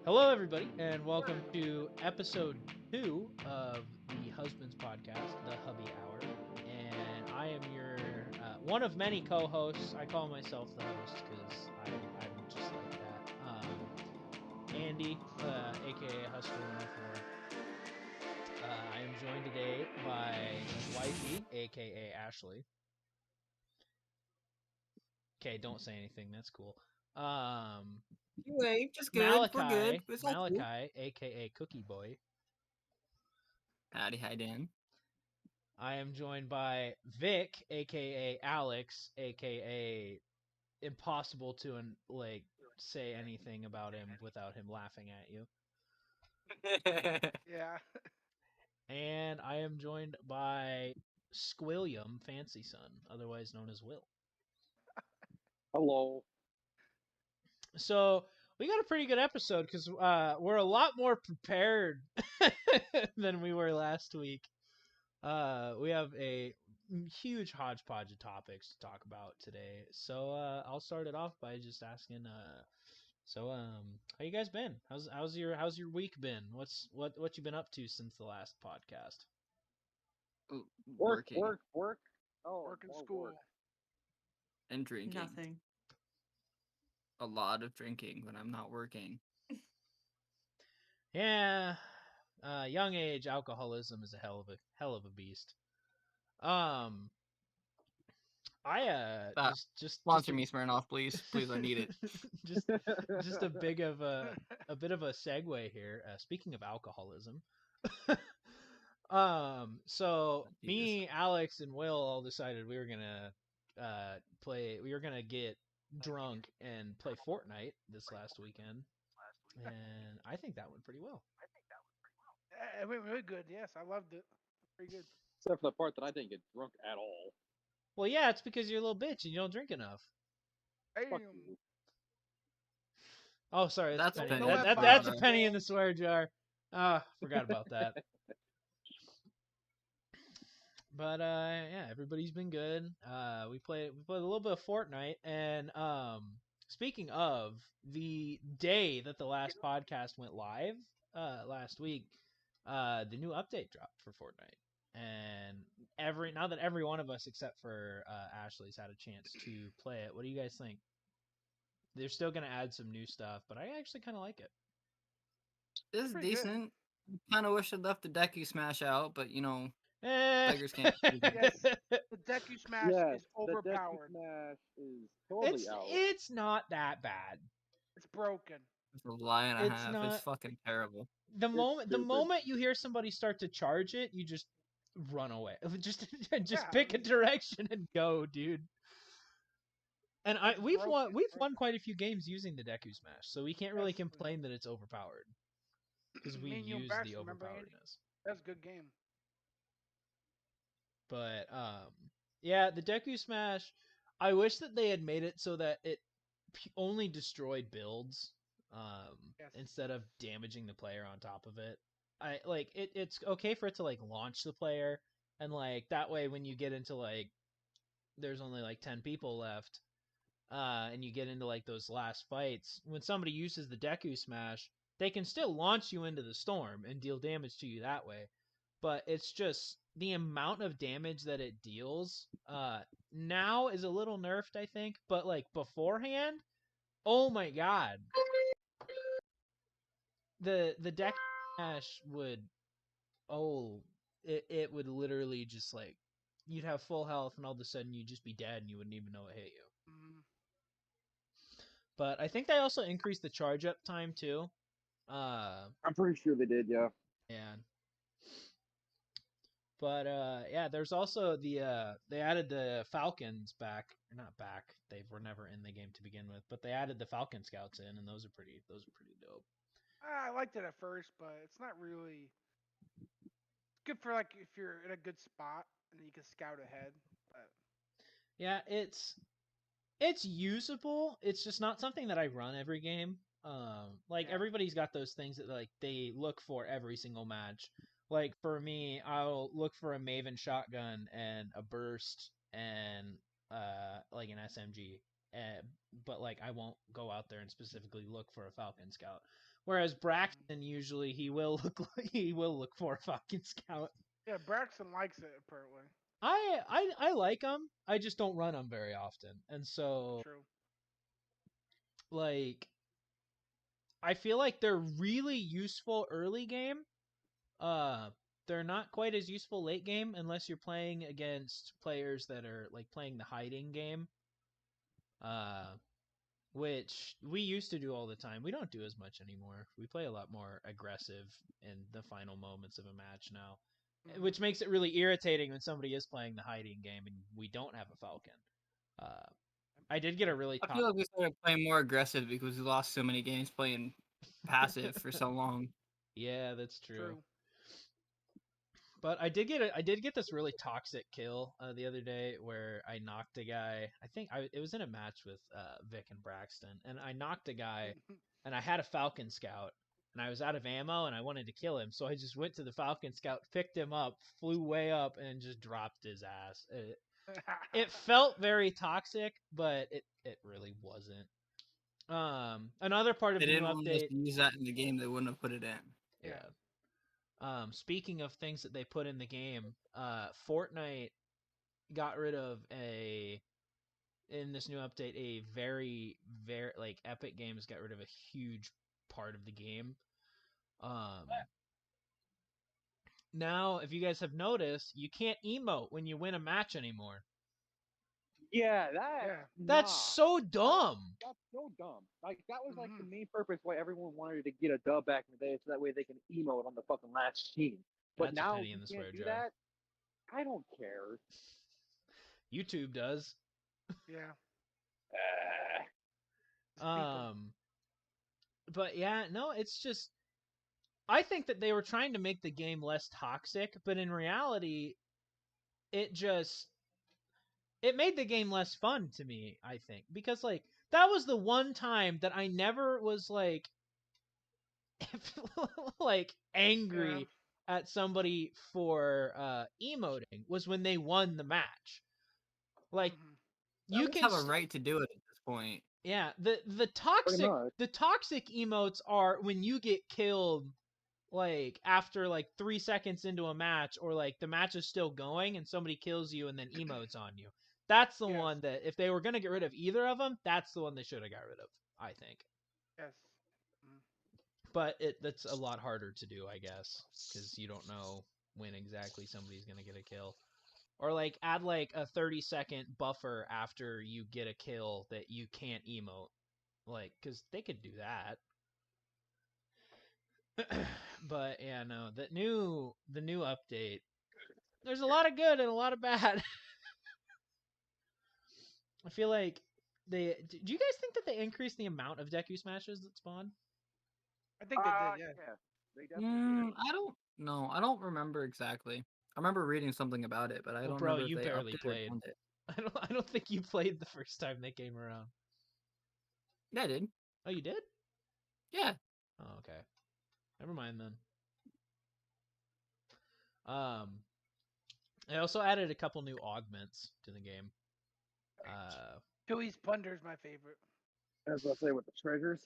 Hello, everybody, and welcome to episode 2 of the Husbands Podcast, the Hubbie Hour. And I am your one of many co-hosts. I call myself the host because I'm just like that. Andy, aka Hustler 104. I am joined today by wifie, aka Ashley. Okay, don't say anything. That's cool. Anyway, just good. We're good. Malachi, It's all cool. aka Cookie Boy. Howdy, hi, Dan. I am joined by Vic, aka Alex, aka impossible to say anything about him without him laughing at you. Yeah. And I am joined by Squilliam Fancy Son, otherwise known as Will. Hello. So we got a pretty good episode because we're a lot more prepared than we were last week. We have a huge hodgepodge of topics to talk about today. So I'll start it off by just asking. How you guys been? How's your week been? What you been up to since the last podcast? Ooh, Work, working work. Oh, Work and more school. work. and drinking. Nothing. A lot of drinking when I'm not working. Yeah, young age alcoholism is a hell of a beast. Um, I just Sponsor me, Smirnoff, please. Please, I need it. just a bit of a segue here. Speaking of alcoholism, so me, Alex, and Will all decided we were gonna we were gonna get drunk and play Fortnite this last weekend, and I think that went pretty well. It went really good. Yes, I loved it. Pretty good. Except for the part that I didn't get drunk at all. Well, yeah, it's because you're a little bitch and you don't drink enough. Fuck Damn. you. Oh, sorry, that's That's a penny. no That's a F-bombs. penny in the swear jar. Ah, forgot about that. But yeah, everybody's been good. We played a little bit of Fortnite, and speaking of the day that the last podcast went live, last week, the new update dropped for Fortnite, and now that every one of us except for Ashley's had a chance to play it, what do you guys think? They're still gonna add some new stuff, but I actually kind of like it. This is Pretty good. decent. Kind of wish I'd left the Deku Smash out, but beggars can't. Yes. The Deku Smash Yes, is overpowered. The Deku Smash is totally out. It's not that bad. It's broken. It's a lie and a It's half. not- It's fucking terrible. The stupid. moment you hear somebody start to charge it, you just run away. Just Yeah, pick a direction and go, dude. And It's we've broken. won quite a few games using the Deku Smash, so we can't really Yes. complain that it's overpowered because we Me and you and use Bash, the remember, Andy? overpoweredness. That's a good game. But yeah, the Deku Smash. I wish that they had made it so that it only destroyed builds, Yes. instead of damaging the player on top of it. I like it. It's okay for it to like launch the player, and like that way when you get into like there's only like 10 people left, and you get into like those last fights, when somebody uses the Deku Smash, they can still launch you into the storm and deal damage to you that way. But it's just the amount of damage that it deals now is a little nerfed, I think, but like beforehand, oh my god. The Deku Smash would it would literally just like you'd have full health and all of a sudden you'd just be dead and you wouldn't even know it hit you. Mm. But I think they also increased the charge up time too. I'm pretty sure they did, yeah. And but yeah, there's also they added the Falcons back, or not back. They were never in the game to begin with, but they added the Falcon Scouts in, and those are pretty dope. I liked it at first, but it's not really. It's good for like if you're in a good spot and then you can scout ahead. But Yeah, it's usable. It's just not something that I run every game. Like Yeah. everybody's got those things that like they look for every single match. Like for me, I'll look for a Maven shotgun and a burst and like an SMG. But like I won't go out there and specifically look for a Falcon Scout. Whereas Braxton usually he will look for a Falcon Scout. Yeah, Braxton likes it apparently. I like them. I just don't run them very often, and so True. like I feel like they're really useful early game. They're not quite as useful late game unless you're playing against players that are like playing the hiding game. Which we used to do all the time. We don't do as much anymore. We play a lot more aggressive in the final moments of a match now, which makes it really irritating when somebody is playing the hiding game and we don't have a Falcon. I did get a really. I feel like we started playing more aggressive because we lost so many games playing passive for so long. Yeah, that's true. But I did get this really toxic kill the other day where I knocked a guy. It was in a match with Vic and Braxton, and I knocked a guy, and I had a Falcon Scout, and I was out of ammo, and I wanted to kill him, so I just went to the Falcon Scout, picked him up, flew way up, and just dropped his ass. It felt very toxic, but it really wasn't. Another part of the new update. Use that in the game, they wouldn't have put it in. Yeah. Speaking of things that they put in the game, Fortnite got rid of in this new update a very like Epic Games got rid of a huge part of the game. Now, if you guys have noticed, you can't emote when you win a match anymore. Yeah, that's so dumb. That's so dumb. Like that was like the main purpose why everyone wanted to get a dub back in the day, so that way they can emote on the fucking last team. But that's now a penny you in the can't swear do jar. that. I don't care. YouTube does. Yeah. But yeah, no, it's just I think that they were trying to make the game less toxic, but in reality, it made the game less fun to me, I think. Because like that was the one time that I never was like like angry at somebody for emoting was when they won the match. Like you can have a right to do it at this point. Yeah, the toxic emotes are when you get killed like after like 3 seconds into a match, or like the match is still going and somebody kills you and then emotes on you. That's the one that if they were going to get rid of either of them, that's the one they should have got rid of, I think. Yes. But that's a lot harder to do, I guess, because you don't know when exactly somebody's going to get a kill. Or like add like a 30-second buffer after you get a kill that you can't emote. Like, because they could do that. But yeah, no, the new update, there's a lot of good and a lot of bad. I feel like do you guys think that they increased the amount of Deku smashes that spawn? I think they did, yeah. They definitely did. I don't know. I don't remember exactly. I remember reading something about it, but I don't remember if you they barely played. It. I don't think you played the first time they came around. Yeah, I did. Oh, you did? Yeah. Oh, okay. Never mind then. I also added a couple new augments to the game. Dewey's Plunder is my favorite. As I say, with the treasures.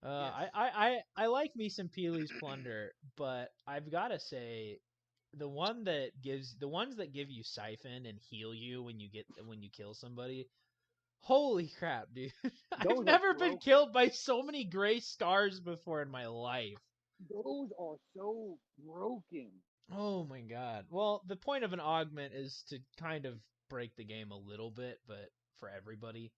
Yes. I like me some Peely's Plunder, but I've got to say, the ones that give you siphon and heal you when you kill somebody. Holy crap, dude! I've never been killed by so many gray scars before in my life. Those are so broken. Oh my god. Well, the point of an augment is to kind of break the game a little bit, but for everybody.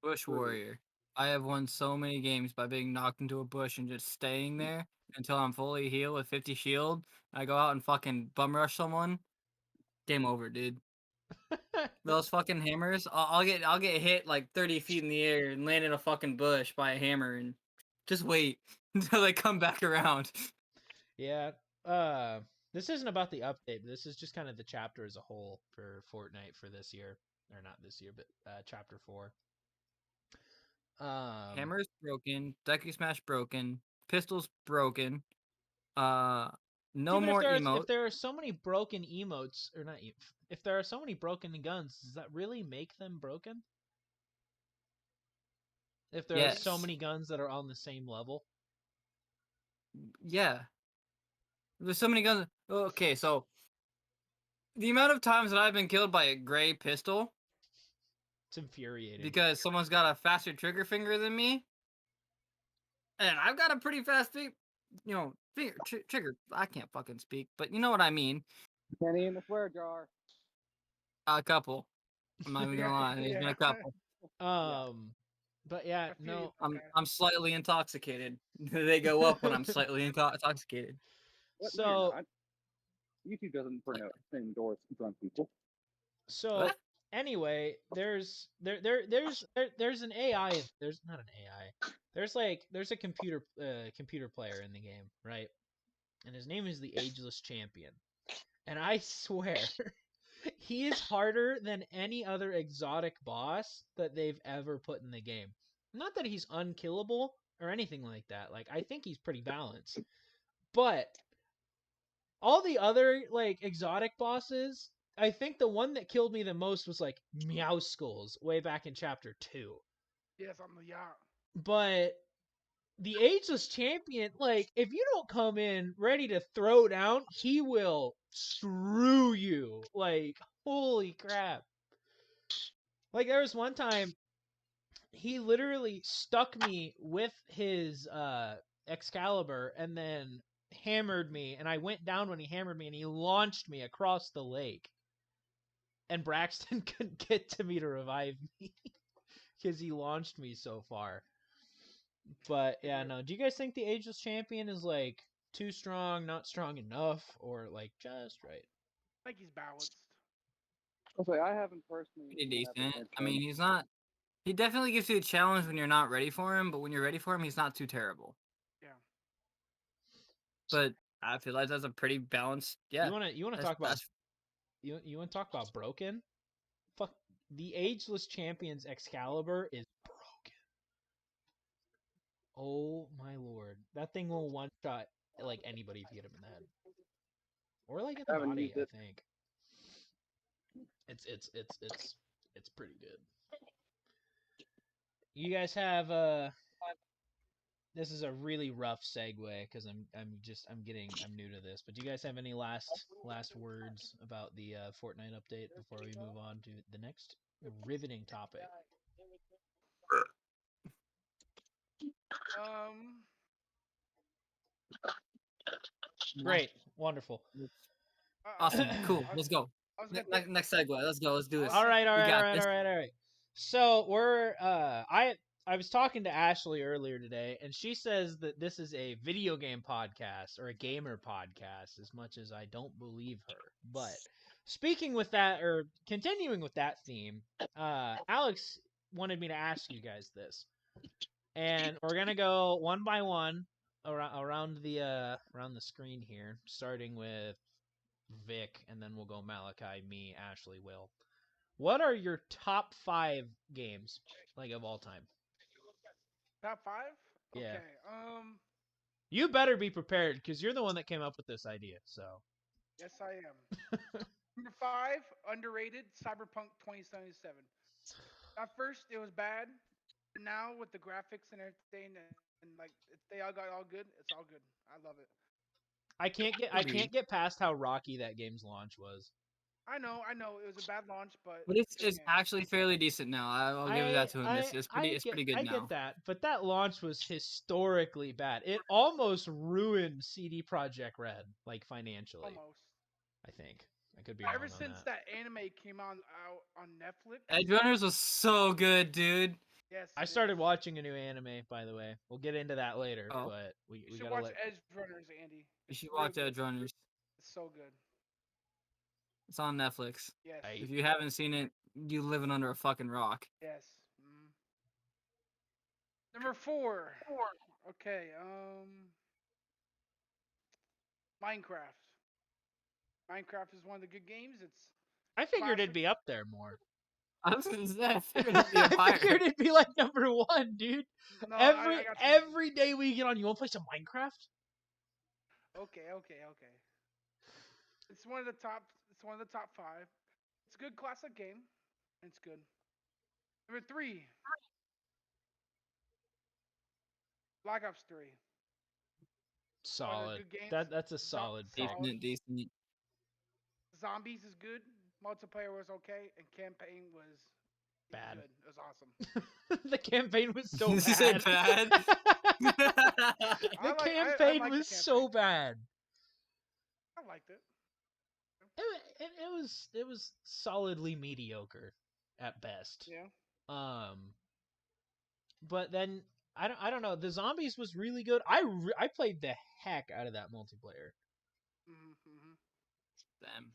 Bush Warrior. I have won so many games by being knocked into a bush and just staying there until I'm fully healed with 50 shield. I go out and fucking bum rush someone. Game over, dude. Those fucking hammers. I'll get hit like 30 feet in the air and land in a fucking bush by a hammer and just wait until they come back around. Yeah. This isn't about the update, but this is just kind of the chapter as a whole for Fortnite for this year. Or not this year, but chapter 4. Hammer's broken, Deku Smash broken, Pistol's broken. No more emotes. If there are so many broken emotes, or not, if there are so many broken guns, does that really make them broken? If there are so many guns that are on the same level? Yeah. There's so many guns. Okay, so the amount of times that I've been killed by a gray pistol It's infuriating. because someone's got a faster trigger finger than me, and I've got a pretty fast trigger. I can't fucking speak, but you know what I mean. Penny in the swear jar. A couple. I'm not even gonna lie. There's been a couple. But yeah, I feel you, no. Buckeye. I'm slightly intoxicated. They go up when I'm slightly intoxicated. What? No, you're So not. YouTube doesn't endorse drunk people. so What? anyway, there's an AI. There's not an AI. There's a computer player in the game, right? And his name is the Ageless Champion. And I swear, he is harder than any other exotic boss that they've ever put in the game. Not that he's unkillable or anything like that. Like, I think he's pretty balanced. But all the other like exotic bosses, I think the one that killed me the most was like Meow Skulls way back in chapter 2. Yes, on the yacht. But the Ageless Champion, like, if you don't come in ready to throw down, he will screw you. Like, holy crap. Like, there was one time he literally stuck me with his Excalibur and then hammered me, and I went down when he hammered me, and he launched me across the lake. And Braxton couldn't get to me to revive me because he launched me so far. But yeah, no. Do you guys think the Ageless Champion is like too strong, not strong enough, or like just right? I think he's balanced. I'll say I haven't personally Pretty went up decent. against I mean, him. he's not. He definitely gives you a challenge when you're not ready for him, but when you're ready for him, he's not too terrible. Yeah. But I feel like that's a pretty balanced. Yeah. You wanna talk about you want to talk about broken? Fuck, the Ageless Champion's Excalibur is broken. Oh my lord, that thing will one shot like anybody if you hit him in the head, or like in I the haven't body. used I it. think it's pretty good. You guys have this is a really rough segue because I'm new to this. But do you guys have any last words about the Fortnite update before we move on to the next riveting topic? Um. Great, wonderful. Awesome. Cool. I was, Let's go. I was gonna Next segue. Let's go. Let's do this. All right. We got this. So we're I was talking to Ashley earlier today, and she says that this is a video game podcast or a gamer podcast, as much as I don't believe her. But speaking with that, or continuing with that theme, Alex wanted me to ask you guys this, and we're gonna go one by one around the screen here, starting with Vic, and then we'll go Malachi, me, Ashley, Will. What are your top 5 games like of all time? top 5. Yeah. Okay. You better be prepared because you're the one that came up with this idea. So. Yes, I am. Number 5, underrated, Cyberpunk 2077. At first, it was bad. But now with the graphics and everything, and like they all got all good, it's all good. I love it. I can't get past how rocky that game's launch was. I know, it was a bad launch, but But it's good game. actually fairly decent now. I'll give that to him. It's pretty good I now. get that, but that launch was historically bad. It almost ruined CD Projekt Red, like financially. Almost. I think I could be wrong Ever on since that anime came out on Netflix. Edge Runners was so good, dude. Yes. I started watching a new anime, by the way. We'll get into that later, but we should gotta watch Edge Runners, Andy. You should watch Edge Runners. It's so good. It's on Netflix. Yes. If you haven't seen it, you living under a fucking rock. Yes. Number 4. Okay. Minecraft. Minecraft is one of the good games. It's. I figured it'd be up there more. I was gonna say, I figured it'd be up higher. I figured it'd be like number 1, dude. No, every day we get on, you want to play some Minecraft? Okay. It's one of the top. It's one of the top 5. It's a good classic game. It's good. Number 3. Black Ops 3. Solid. good games. That's a solid pick. Solid. Decent. Zombies is good. Multiplayer was okay, and campaign was Bad. good. It was awesome. The campaign was so Did bad. you say bad? The I campaign like was the so campaign. bad. I liked it. It was solidly mediocre at best. Yeah. But then I don't know. The zombies was really good. I played the heck out of that multiplayer. Mm-hmm. Damn.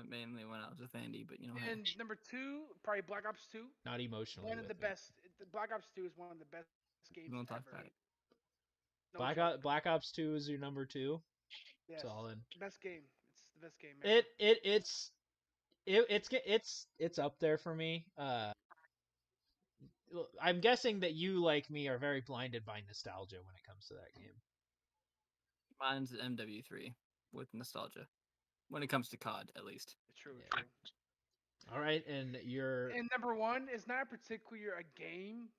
Mainly when I was with Andy, but you know, And number 2, probably Black Ops 2. Not emotionally. One of with the me. best. Black Ops 2 is one of the best games we won't talk ever. about it. No joke. Black Ops 2 is your number 2. Yes. Solid. Best game. It's the best game ever. It's up there for me. I'm guessing that you, like me, are very blinded by nostalgia when it comes to that game. Mine's MW3 with nostalgia. When it comes to COD, at least. True, Yeah. true. All right, and you're And number 1 is not particularly a game.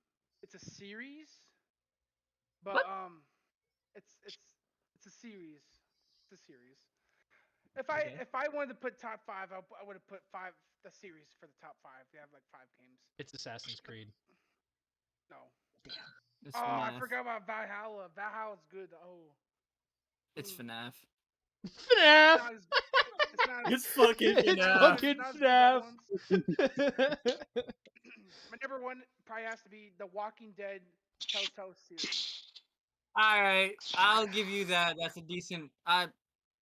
It's a series. But What? it's a series. It's a series. Okay. If I wanted to put top 5, I would have put the series for the top 5. We have like 5 games. It's Assassin's Creed. No. It's Oh, I FNAF. forgot about Valhalla. Valhalla's good. Oh. It's FNAF. FNAF. Not as, it's not as, It's fucking It's FNAF. fucking not as good as FNAF. other ones. My number 1 probably has to be the Walking Dead Telltale series. All right, I'll give you that. That's a decent. I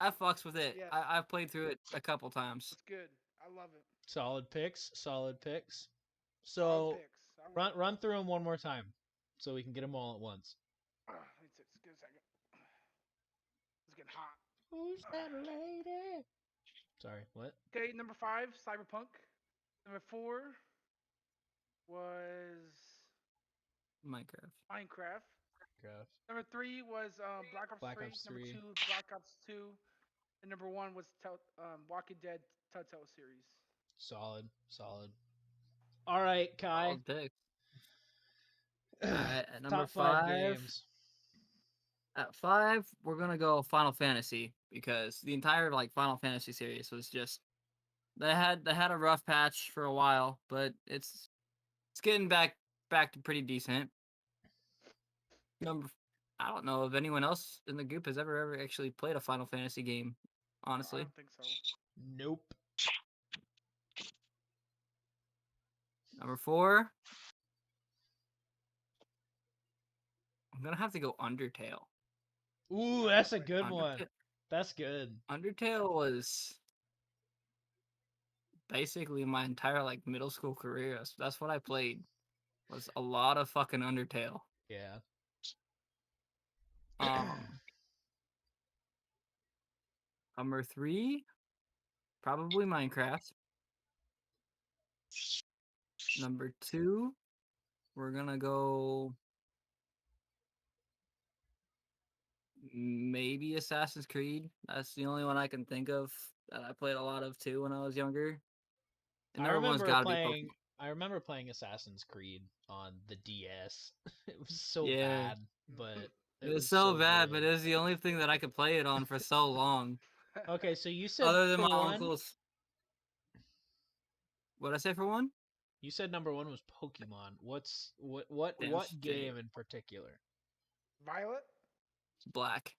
fucks with it. Yes. I've played through it a couple times. It's good. I love it. Solid picks. Solid picks. Solid So picks. I love run through them one more time, so we can get them all at once. Let me take a good second. It's getting hot. Who's that lady? Sorry, what? Okay, number 5, Cyberpunk. Number 4 was Minecraft. Minecraft. Graph. Number 3 was Black Ops Black 3. Ops Number 3. 2, Black Ops 2. And number 1 was Walking Dead Telltale series. Solid. Solid. All right, Kai. Solid pick. All right, at number Top 5 5. games. At 5, we're gonna go Final Fantasy because the entire Final Fantasy series was just they had a rough patch for a while, but it's getting back to pretty decent. I don't know if anyone else in the group has ever actually played a Final Fantasy game, I honestly. don't think so. Nope. Number 4, I'm gonna have to go Undertale. Ooh, that's a good one. Undertale, That's good. Undertale was basically my entire middle school career. That's what I played. Was a lot of fucking Undertale. Yeah. Number 3, probably Minecraft. Number 2, we're gonna go maybe Assassin's Creed. That's the only one I can think of that I played a lot of too when I was younger. And number one's gotta be Pokemon. I remember playing Assassin's Creed on the DS. It was so Yeah. bad, but It was so bad, but good. it was the only thing that I could play it on for so long. Okay, so you said Other than for my one, uncles. What'd I say for one? you said number 1 was Pokemon. What Damn game straight. in particular? Violet? It's black.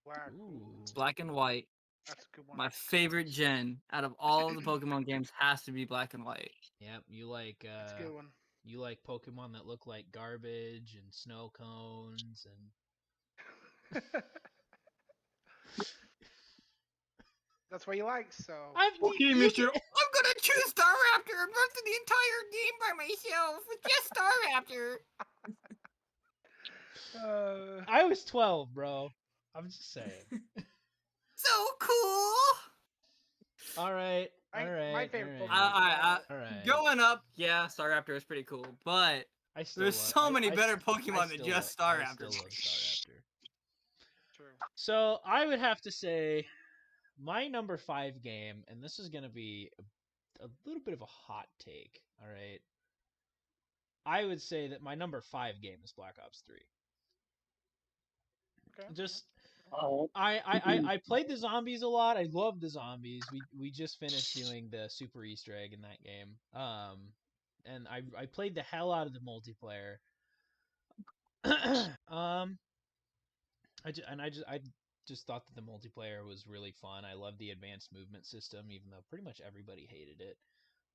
Black. Ooh. It's black and white. That's a good one. My favorite gen out of all of the Pokemon games has to be black and white. Yep, you like That's a good one. you like Pokemon that look like garbage and snow cones and That's what you like, so. Okay, mister. I'm gonna choose Staraptor and run through the entire game by myself with just Staraptor. I was 12, bro. I'm just saying. So cool. All right. My favorite all Pokemon. right. All right. Going up, yeah, Staraptor is pretty cool, but I still there's so many better Pokemon than just I Staraptor. still love Staraptor. True. So I would have to say my number 5 game, and this is gonna be a little bit of a hot take. All right. I would say that my number 5 game is Black Ops 3. Okay. Just Oh, I played the zombies a lot. I love the zombies. We just finished doing the super Easter egg in that game. And I played the hell out of the multiplayer. um, I just thought that the multiplayer was really fun. I love the advanced movement system, even though pretty much everybody hated it.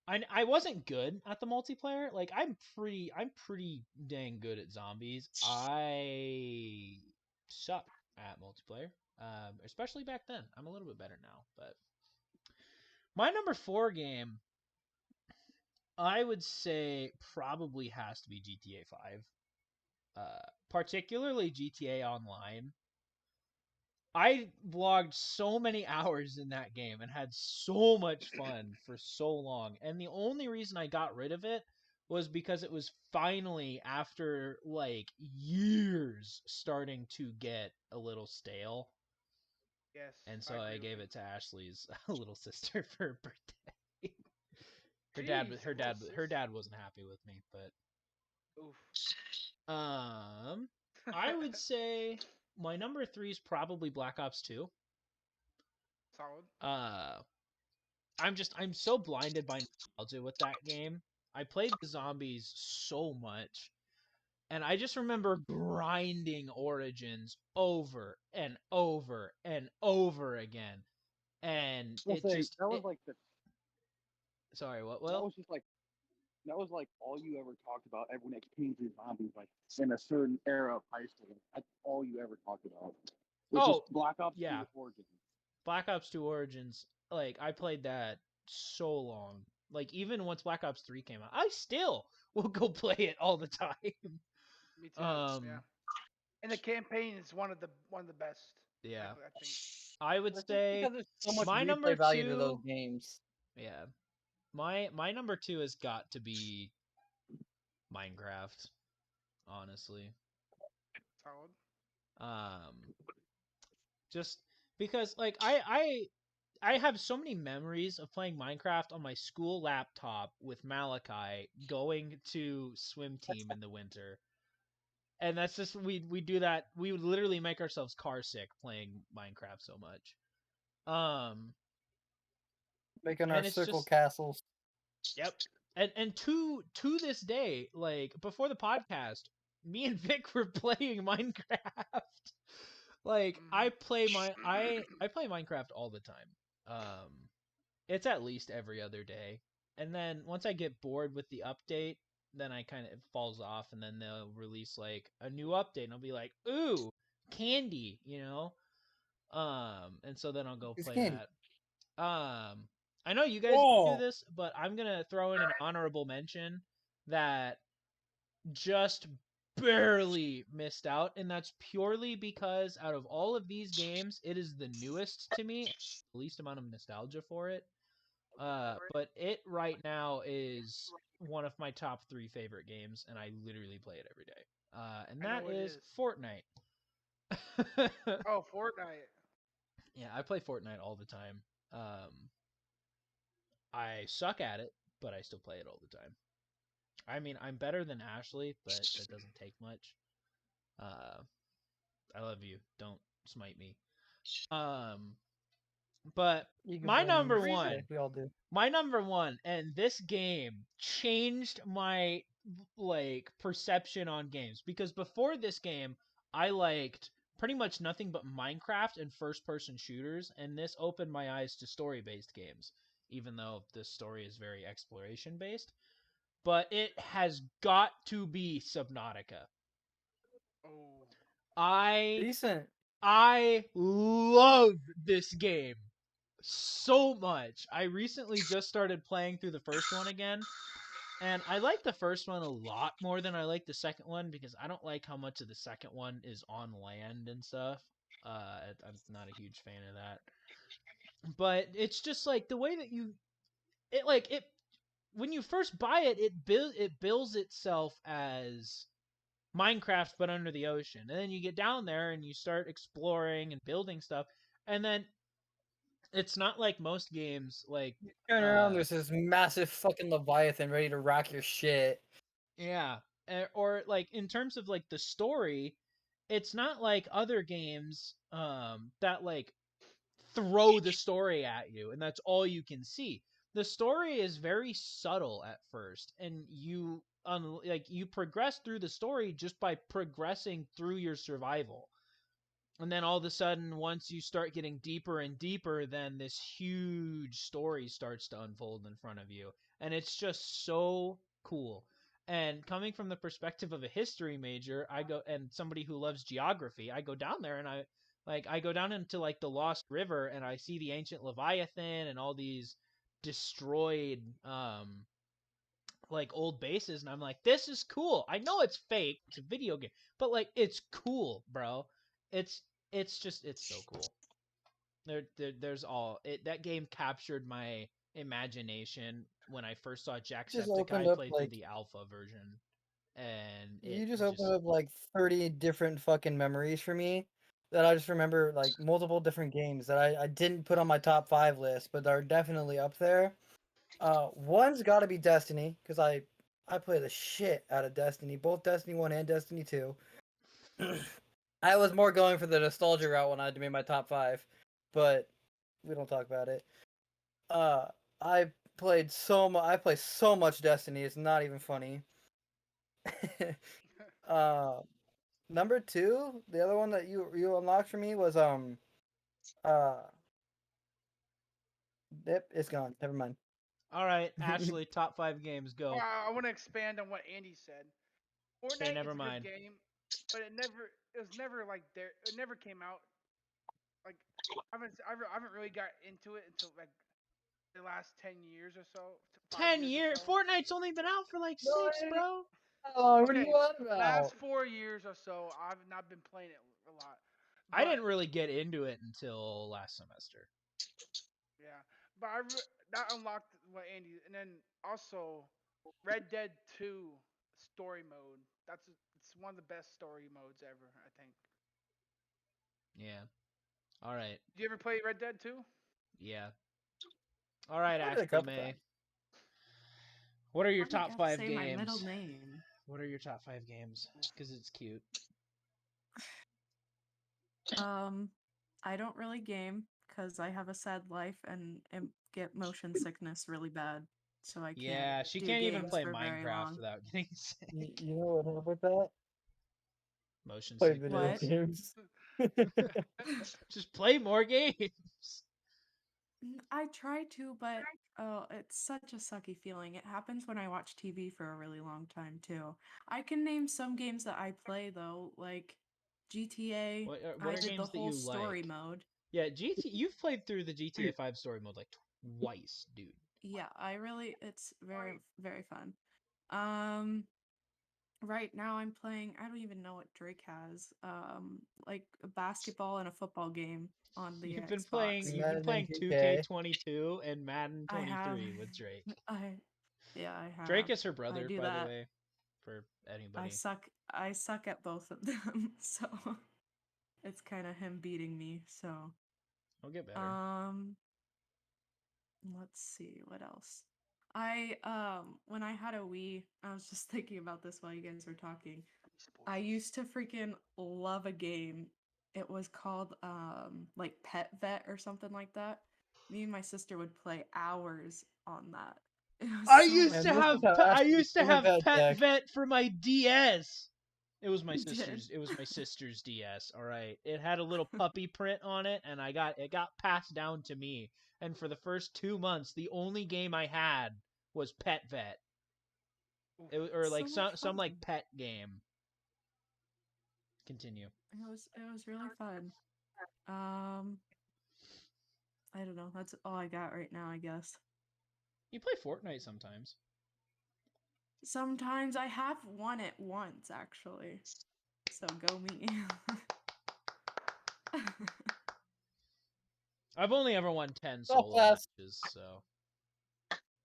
I wasn't good at the multiplayer. Like I'm pretty dang good at zombies. I suck at multiplayer. Especially back then. I'm a little bit better now, but my number 4 game I would say probably has to be GTA 5. Particularly GTA Online. I logged so many hours in that game and had so much fun for so long. And the only reason I got rid of it was because it was finally, after like years, starting to get a little stale. Yes. And so I I agree with gave you. it to Ashley's little sister for her birthday. Jeez, your little Her sis. dad wasn't happy with me, but Oof. um I would say my number 3 is probably Black Ops 2. Solid. Uh I'm so blinded by nostalgia with that game. I played the zombies so much, and I just remember grinding Origins over and over and over again. And I'll it say just that was it like the sorry, what that Will? was just like that was like all you ever talked about. When it came to zombies, like in a certain era of high school, that's all you ever talked about. It's just Oh, Black Ops 2 yeah. Origins. Black Ops 2 Origins, like I played that so long. Like even once Black Ops 3 came out, I still will go play it all the time. Me too. Yeah. Um And the campaign is one of the best. yeah. I think. I would That's just say because there's so much my number replay value to 2, those games. yeah. My number 2 has got to be Minecraft, honestly. Solid. Um just because like I have so many memories of playing Minecraft on my school laptop with Malachi going to swim team in the winter. And that's just we do that. We would literally make ourselves car sick playing Minecraft so much. Um Making our and it's circle just castles. yep. And to this day, like before the podcast, me and Vic were playing Minecraft. Like I play Minecraft all the time. Um it's at least every other day. And then once I get bored with the update, then I kind of it falls off and then they'll release like a new update and I'll be like, "Ooh, candy," you know? And so then I'll go It's play candy. that. I know you guys do Whoa! this, but I'm gonna throw in an honorable mention that just barely missed out, and that's purely because out of all of these games, it is the newest to me, the least amount of nostalgia for it. But it right now is one of my top 3 favorite games, and I literally play it every day. And I know that what it is is. Fortnite. Oh, Fortnite. Yeah, I play Fortnite all the time. Um, I suck at it, but I still play it all the time. I mean, I'm better than Ashley, but that doesn't take much. Uh, I love you. Don't smite me. Um, but You can my blame me. number Reason. one, Okay, we all do. my number one, and this game changed my like perception on games because before this game, I liked pretty much nothing but Minecraft and first-person shooters, and this opened my eyes to story-based games, even though the story is very exploration-based. But it has got to be Subnautica. Oh. I Decent. I love this game so much. I recently just started playing through the first one again, and I like the first one a lot more than I like the second one because I don't like how much of the second one is on land and stuff. I'm not a huge fan of that. But it's just like the way that it when you first buy it, it bills itself as Minecraft but under the ocean. And then you get down there and you start exploring and building stuff. And then it's not like most games like Turn around, uh there's this massive fucking Leviathan ready to rock your shit. yeah, or like in terms of like the story, it's not like other games that like throw the story at you and that's all you can see. The story is very subtle at first, and you progress through the story just by progressing through your survival. And then all of a sudden, once you start getting deeper and deeper, then this huge story starts to unfold in front of you. And it's just so cool. And coming from the perspective of a history major, I go and somebody who loves geography, I go down there and I go down into like the Lost River and I see the ancient Leviathan and all these destroyed like old bases, and I'm like, this is cool. I know it's fake, it's a video game, but like it's cool, bro. It's it's so cool. There's all it that game captured my imagination when I first saw Just Jacksepticeye. opened I up played through like the alpha version, and you it just opened just up like 30 different fucking memories for me that I just remember like multiple different games that I didn't put on my top 5 list, but are definitely up there. One's got to be Destiny because I play the shit out of Destiny, both Destiny 1 and Destiny 2. I was more going for the nostalgia route when I had to make my top 5, but we don't talk about it. I played so much. I play so much Destiny. It's not even funny. uh, Number 2, the other one that you unlocked for me was uh, yep, it's gone. Never mind. all right. Ashley, top 5 games, go. Well, I want to expand on what Andy said. Okay, Fortnite never is a good mind. game, but it was never like there. It never came out. Like I haven't really got into it until like the last 10 years or so, 5 years or 10 years. so. Fortnite's only been out for like No, 6, bro. oh, what are Okay, you on about? last 4 years or so, I've not been playing it a lot. I But didn't really get into it until last semester. yeah, but that unlocked what Andy, and then also Red Dead 2 story mode. It's one of the best story modes ever, I think. Yeah. All right. Did you ever play Red Dead 2? Yeah. All right, Played it a Ashley couple May. times. What are your Why do you top have to 5 say games? my middle name? What are your top 5 games? Because it's cute. I don't really game because I have a sad life and get motion sickness really bad, so I can't Yeah, she do can't even games play for very Minecraft long. without getting sick. You know what happened with that? Motion Play video sickness. What? games. Just play more games. I try to, but oh, it's such a sucky feeling. It happens when I watch TV for a really long time too. I can name some games that I play though, like GTA. What I are did the games that whole you story like? mode. Yeah, you've played through the GTA 5 story mode like twice, dude. Yeah, it's very very fun. Um Right now I'm playing, I don't even know what Drake has. Like a basketball and a football game on the Xbox. You've been Madden and playing 2K. 2K22 and Madden I have 23 with Drake. I yeah, I Drake have. is her I brother, do by the that. way, for anybody. I suck at both of them. So it's kind of him beating me. So I'll get better. um let's see what else. When I had a Wii, I was just thinking about this while you guys were talking. I used to freaking love a game. It was called like Pet Vet or something like that. Me and my sister would play hours on that. It was I so used much Man, to this have is how fun. I Ashley used to favorite have vet Pet deck. Vet for my DS. It was my You did? sister's. It was my sister's DS. All right. It had a little puppy print on it, and it got passed down to me. And for the first 2 months, the only game I had was Pet Vet, or So like much some like fun. pet game. Continue. It was really fun. Um, I don't know. That's all I got right now, I guess. You play Fortnite sometimes. Sometimes I have won it once, actually. So go me. I've only ever won 10 Oh, solo fast. matches, so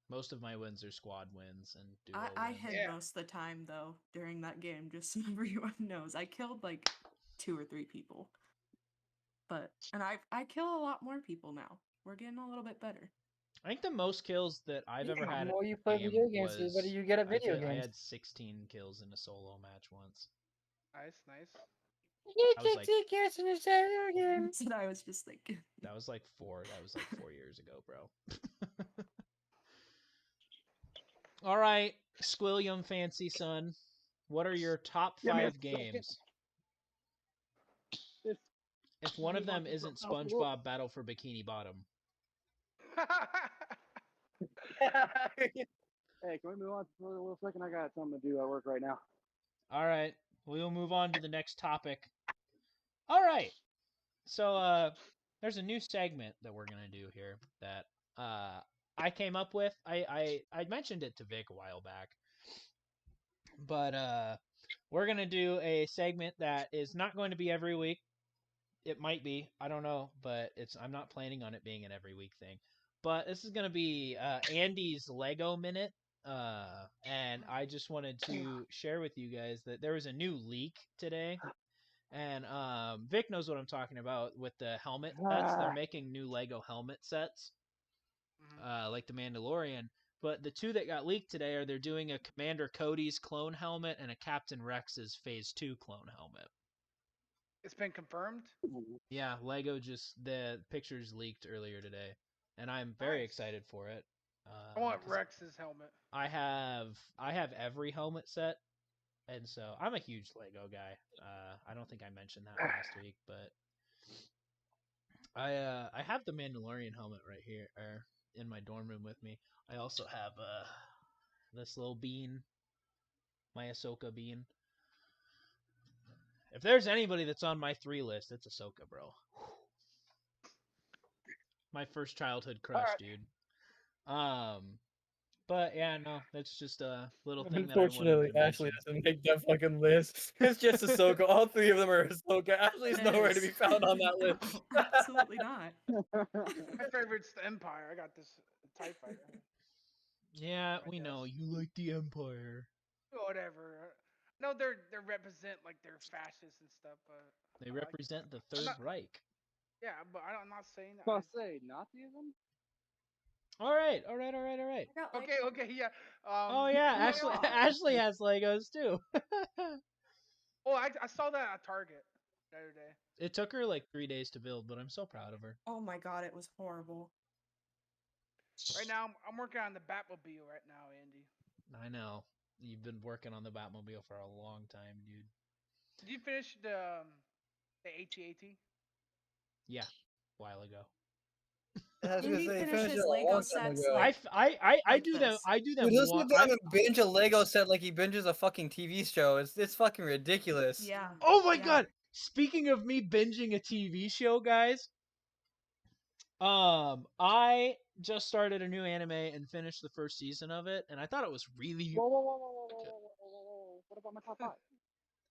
most of my wins are squad wins and duo I wins. hid Yeah. most of the time though during that game, just so everyone knows. I killed like 2 or 3 people. And I kill a lot more people now. We're getting a little bit better. I think the most kills that I've ever The had more in you a play game video games, the better was you get at video I games. had 16 kills in a solo match once. Nice, nice. I was like, That's what I was just thinking. that was like 4 years ago, bro. All right, Squilliam Fancy Son, what are your top Give me a 5 second. games? This If one of game on them isn't comfortable. SpongeBob Battle for Bikini Bottom. Hey, can we move on for a little second? I got something to do at work right now. All right, we'll move on to the next topic. All right, so there's a new segment that we're gonna do here that I came up with. I mentioned it to Vic a while back, but we're gonna do a segment that is not going to be every week. It might be, I don't know, but I'm not planning on it being an every week thing. But this is gonna be Andy's Lego Minute. And I just wanted to share with you guys that there was a new leak today. And Vic knows what I'm talking about with the helmet sets. They're making new Lego helmet sets, like the Mandalorian. But the two that got leaked today are they're doing a Commander Cody's clone helmet and a Captain Rex's Phase 2 clone helmet. It's been confirmed. Yeah, Lego the pictures leaked earlier today, and I'm very Nice. excited for it. I want 'Cause Rex's helmet. I have every helmet set, and so I'm a huge Lego guy. I don't think I mentioned that last week, but I have the Mandalorian helmet right here, or in my dorm room with me. I also have this little bean, my Ahsoka bean. If there's anybody that's on my 3 list, it's Ahsoka, bro. My first childhood crush, Alright. dude. But yeah, no, that's just a little thing that I wanted Unfortunately, to Ashley mention. doesn't make that fucking list. It's just Ahsoka. All 3 of them are Ahsoka. Ashley's It nowhere to is. be found on that list. No, absolutely not. My favorite's the Empire. I got this TIE fighter. Yeah, My we know desk. you like the Empire. Whatever. No, they represent like they're fascists and stuff, but They I like represent the I'm Third not, Reich. yeah, but I'm not saying that. So I say Nazism. All right. I got like Okay, yeah. Oh yeah, no, Ashley no. Ashley has Legos too. Oh, I saw that at Target the other day. It took her like 3 days to build, but I'm so proud of her. oh my god, it was horrible. Right now, I'm working on the Batmobile right now, Andy. I know. You've been working on the Batmobile for a long time, dude. Did you finish the AT-AT? Yeah, a while ago. I was gonna Indy say, he finished it finishes a Lego long time sets ago. like I like do them. this. I do them. Dude, listen to him binge a Lego set like he binges a fucking TV show. It's fucking ridiculous. Yeah. Oh my yeah. god! Speaking of me binging a TV show, guys, I just started a new anime and finished the first season of it, and I thought it was really. What about my top 5?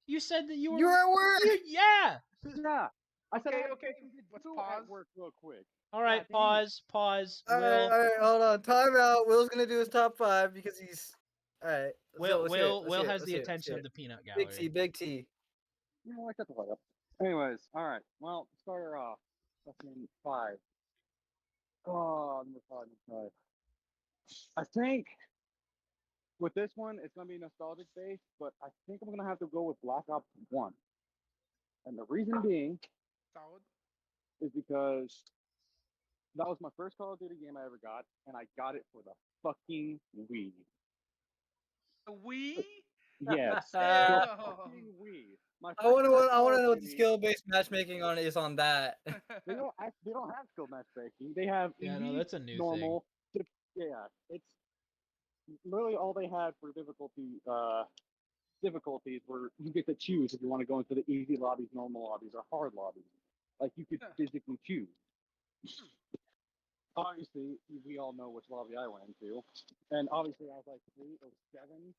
You said that you were. You were at work. Yeah. Yeah. I said I had Okay. something to Let's do pause. at work real quick. All right. God dang it. Pause. All right, hold on. Time out. Will's gonna do his top 5 because he's. All right. Will has the attention of the peanut gallery. Big T. You know, like that the way up. Anyways, all right. Well, start her off. Fucking 5. Oh, number 5. I think with this one, it's gonna be nostalgic based, but I think I'm gonna have to go with Black Ops 1. And the reason being Solid. is because that was my first Call of Duty game I ever got, and I got it for the fucking Wii. The Wii? Yes, the Damn. fucking Wii. My I want to first I Call want to of know what the Duty- skill-based matchmaking on is on that. They don't have skill matchmaking. They have Yeah, easy, no, that's a new normal. Yeah, it's literally all they had for difficulties were you get to choose if you want to go into the easy lobbies, normal lobbies, or hard lobbies. Like you could physically choose. Obviously, we all know which lobby I went into, and obviously I was like 3 or 7,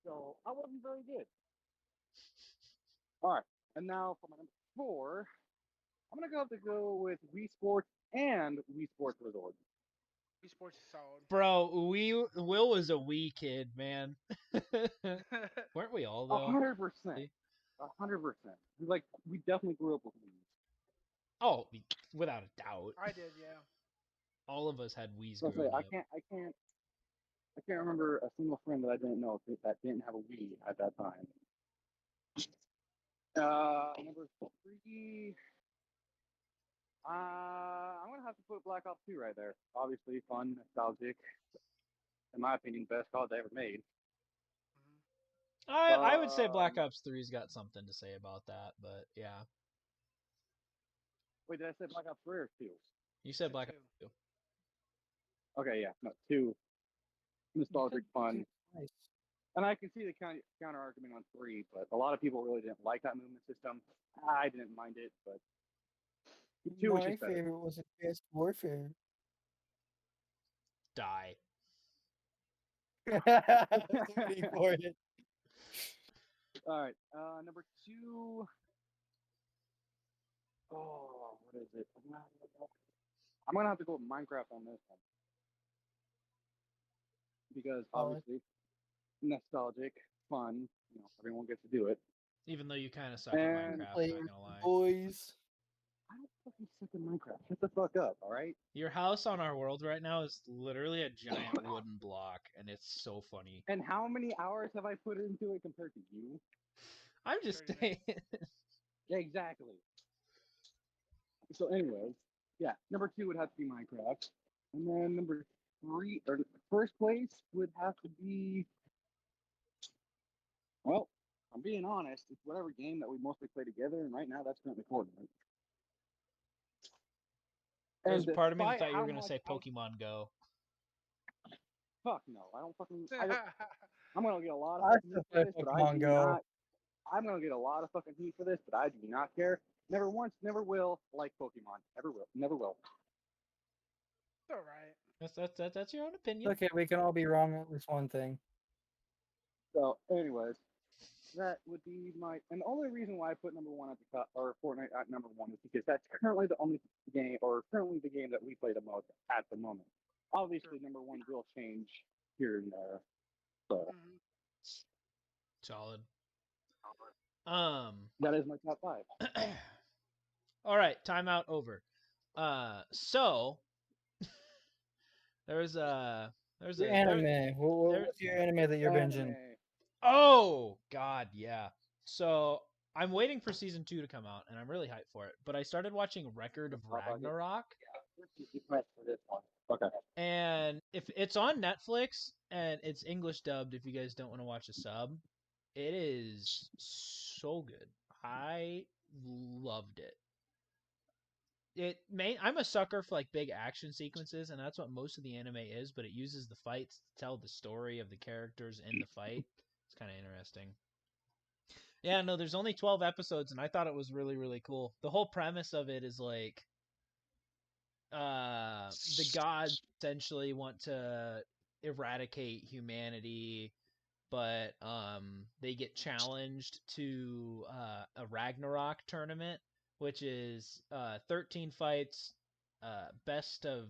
so I wasn't very good. All right, and now for my number 4, I'm gonna have to go with Wii Sports and Wii Sports Resort. Wii Sports is solid. Bro, Will was a Wii kid, man. Weren't we all though? 100%. 100%. Like we definitely grew up with Wii. Oh, without a doubt. I did, yeah. All of us had Wii's So I growing say up. I can't remember a single friend that I didn't know that didn't have a Wii at that time. Number 3. I'm gonna have to put Black Ops 2 right there. Obviously, fun, nostalgic. In my opinion, best COD they ever made. I would say Black Ops 3's got something to say about that, but yeah. Wait, did I say Black Ops 3 or 2? You said Black Ops 2. Okay, yeah, no, 2. Nostalgic, fun. Nice. And I can see the counter argument on 3, but a lot of people really didn't like that movement system. I didn't mind it, but 2 was My just better. favorite was Advanced Warfare. Die. Waiting for it. All right, number 2. Oh, what is it? I'm gonna have to go with Minecraft on this one because obviously nostalgic, fun. You know, everyone gets to do it. Even though you kind of suck at And Minecraft, Play not with gonna lie. boys. I don't fucking suck at Minecraft. Shut the fuck up, all right? Your house on our world right now is literally a giant wooden block, and it's so funny. And how many hours have I put into it compared to you? I'm just 30 saying. Yeah, exactly. So, anyways, yeah, number 2 would have to be Minecraft, and then number 3 or first place would have to be. Well, I'm being honest. It's whatever game that we mostly play together, and right now that's currently Fortnite. There's a part of me that despite thought you were how gonna much say Pokemon Go. fuck no, I don't fucking. I'm gonna get a lot of I fucking still heat for play this, but I Pokemon do Go. not. I'm gonna get a lot of fucking heat for this, but I do not care. Never once, never will like Pokemon. Never will. Never will. It's all right. That's your own opinion. Okay, we can all be wrong at this one thing. So, anyways, that would be my. And the only reason why I put number 1 at the top, or Fortnite at number 1, is because that's currently the only game, or currently the game that we play the most at the moment. Obviously, number 1 will change here and there. So Mhm. Solid. that is my top 5. All right, timeout over. So there's a Your anime. What's your anime that you're binging? Oh God, yeah. So I'm waiting for season 2 to come out, and I'm really hyped for it. But I started watching Record of Ragnarok, Okay. and if it's on Netflix and it's English dubbed, if you guys don't want to watch a sub, it is so good. I loved it. I'm a sucker for like big action sequences, and that's what most of the anime is, but it uses the fights to tell the story of the characters in the fight. It's kind of interesting. Yeah, no, there's only 12 episodes, and I thought it was really, really cool. The whole premise of it is like the gods essentially want to eradicate humanity, but they get challenged to a Ragnarok tournament, which is 13 fights, best of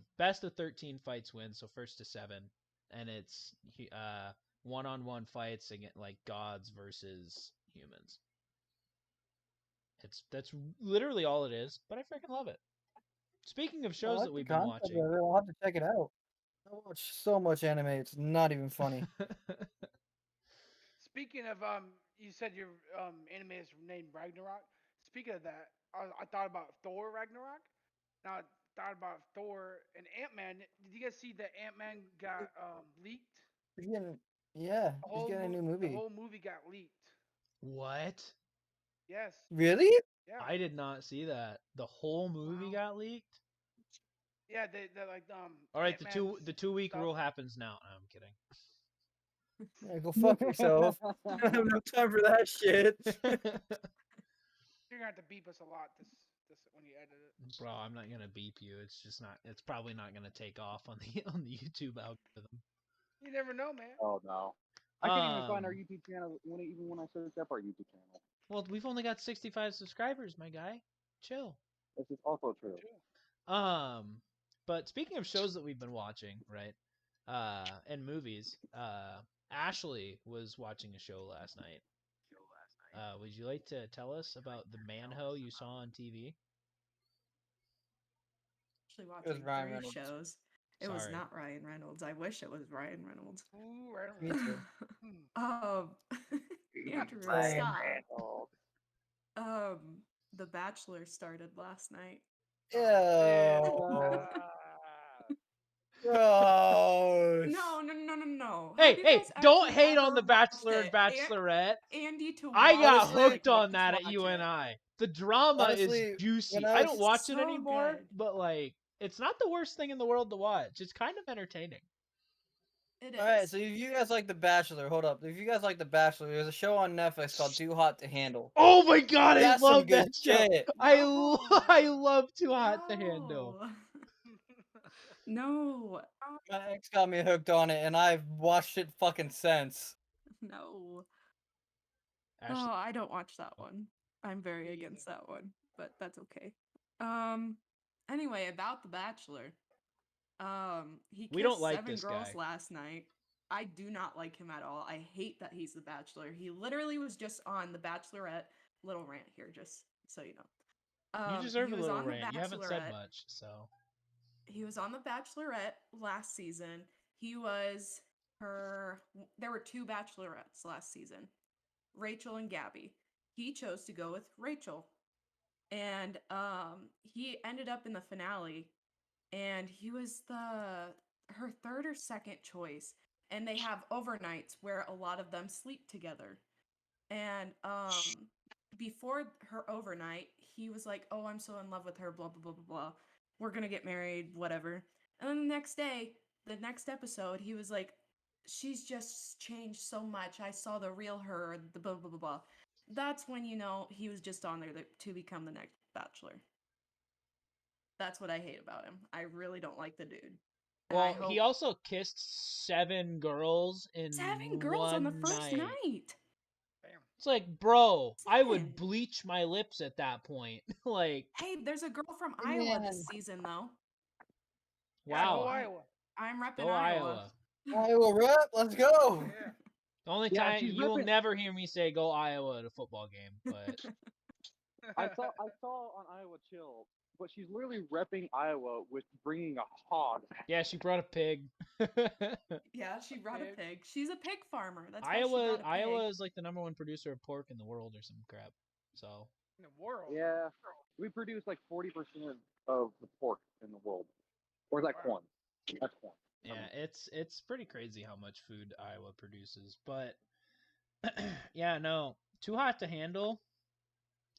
13 fights wins, so first to 7, and it's one-on-one fights against like gods versus humans. That's literally all it is, but I freaking love it. Speaking of shows that we've been watching, I'll have to check it out. I watch so much anime, it's not even funny. Speaking of you said your anime is named Ragnarok. Speaking of that, I thought about Thor Ragnarok. Now I thought about Thor and Ant-Man. Did you guys see that Ant-Man got leaked? He's getting, yeah, he's getting a new The movie. whole movie got leaked. what? Yes. Really? Yeah. I did not see that. The whole movie got leaked. Yeah, they like All right, Ant-Man's the 2 week stuff. rule happens now. No, I'm kidding. Yeah, go fuck yourself. I don't have no time for that shit. You're gonna have to beep us a lot this when you edit it. Bro, I'm not gonna beep you. It's just not. It's probably not gonna take off on the YouTube algorithm. You never know, man. Oh no. I can't even find our YouTube channel even when I search up our YouTube channel. Well, we've only got 65 subscribers, my guy. Chill. This is also true. But speaking of shows that we've been watching, right? And movies, Ashley was watching a show last night. Would you like to tell us about the manho you saw on TV? Actually It was watching Ryan 3 Reynolds. shows. It was Sorry. not Ryan Reynolds. I wish it was Ryan Reynolds. Ooh, right on. Me too. Um, Andrew, Same. stop. The Bachelor started last night. Ew. Gross. No. Have Hey, you hey, guys don't actually hate on ever the Bachelor and watched it? Bachelorette. Andy to I got watch it, hooked on that at watch it. UNI. The drama is Honestly, juicy. when I I was don't watch it so anymore, good. but like, it's not the worst thing in the world to watch. It's kind of entertaining. It all right, is. so if you guys like The Bachelor, hold up. If you guys like The Bachelor, there's a show on Netflix called Too Hot to Handle. Oh my god, I That's some love good that show. shit. I love Too Hot to Handle. No. My ex got me hooked on it, and I've watched it fucking since. No. Ashley, Oh, I don't watch that one. I'm very Me against that one, but that's okay. Um anyway, about The Bachelor. He we don't kissed like 7 this girls guy. last night. I do not like him at all. I hate that he's The Bachelor. He literally was just on The Bachelorette. Little rant here, just so you know. You deserve He a was little on The rant. You haven't said Bachelorette. much, so. He was on The Bachelorette last season. He was her. There were 2 Bachelorettes last season, Rachel and Gabby. He chose to go with Rachel, and he ended up in the finale, and he was her third or second choice. And they have overnights where a lot of them sleep together. And before her overnight, he was like, "Oh, I'm so in love with her, blah blah blah blah blah. We're going to get married, whatever." And then the next day, the next episode, he was like, "She's just changed so much. I saw the real her, the blah blah blah blah." That's when you know he was just on there to become the next bachelor. That's what I hate about him. I really don't like the dude. And I Well, hope he also kissed 7 girls in 7 girls on the one first night. night. Damn. It's like, bro, I 7. would bleach my lips at that point. Like, Hey, there's a girl from Iowa Man. this season though. Yeah, go wow. Iowa. I'm repping Go Iowa. Iowa. Iowa rep, let's go. Yeah. The only Yeah, time she's you will repping- never hear me say go Iowa at a football game, but I saw on Iowa Chill, but she's literally repping Iowa with bringing a hog. yeah, she brought a pig. Yeah, she brought a Pig. pig. She's a pig farmer. That's why she brought a pig. Iowa is like the #1 producer of pork in the world or some crap. So In the world. Yeah, we produce like 40% of the pork in the world, or is that corn? That's corn. yeah, it's pretty crazy how much food Iowa produces. But yeah, no, Too Hot to Handle.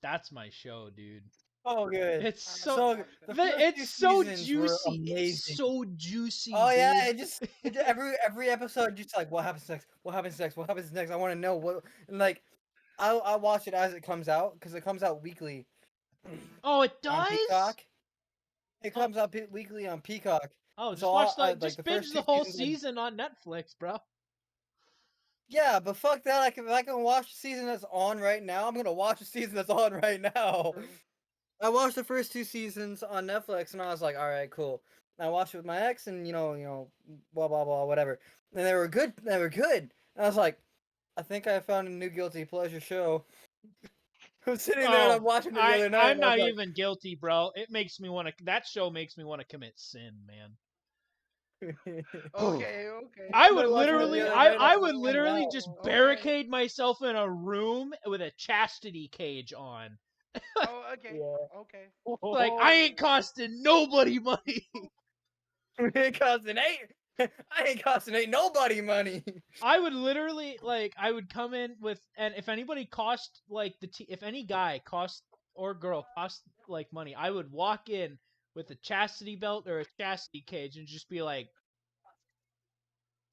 That's my show, dude. Oh, good. It's I so haven't watched it. the first it's 2 so seasons were juicy. It's amazing. so juicy. Oh yeah, dude. every episode just like what happens next, what happens next, what happens next. I want to know what, and like I watch it as it comes out because it comes out weekly Oh, it on does. Peacock. It Oh. comes out weekly on Peacock. Oh, So just watch like just the binge first the 2 whole seasons. season on Netflix, bro. Yeah, but fuck that. If I can watch the season that's on right now, I'm gonna watch the season that's on right now. True. I watched the first 2 seasons on Netflix, and I was like, all right, cool. And I watched it with my ex, and blah blah blah, whatever. And they were good. They were good. And I was like, I think I found a new guilty pleasure show. I was sitting there and I'm watching it the other night. I'm and I was not like, even guilty, bro. It makes me want to. That show makes me want to commit sin, man. Okay, okay. I I would was watching it the literally, other night, and I I was would like, literally wow. just Okay. barricade myself in a room with a chastity cage on. Oh, okay. Yeah. Okay. Like I ain't costing nobody money. It costing ain't. I ain't costing ain't nobody money. I would literally like I would come in with, and if anybody cost like if any guy cost or girl cost like money, I would walk in with a chastity belt or a chastity cage and just be like,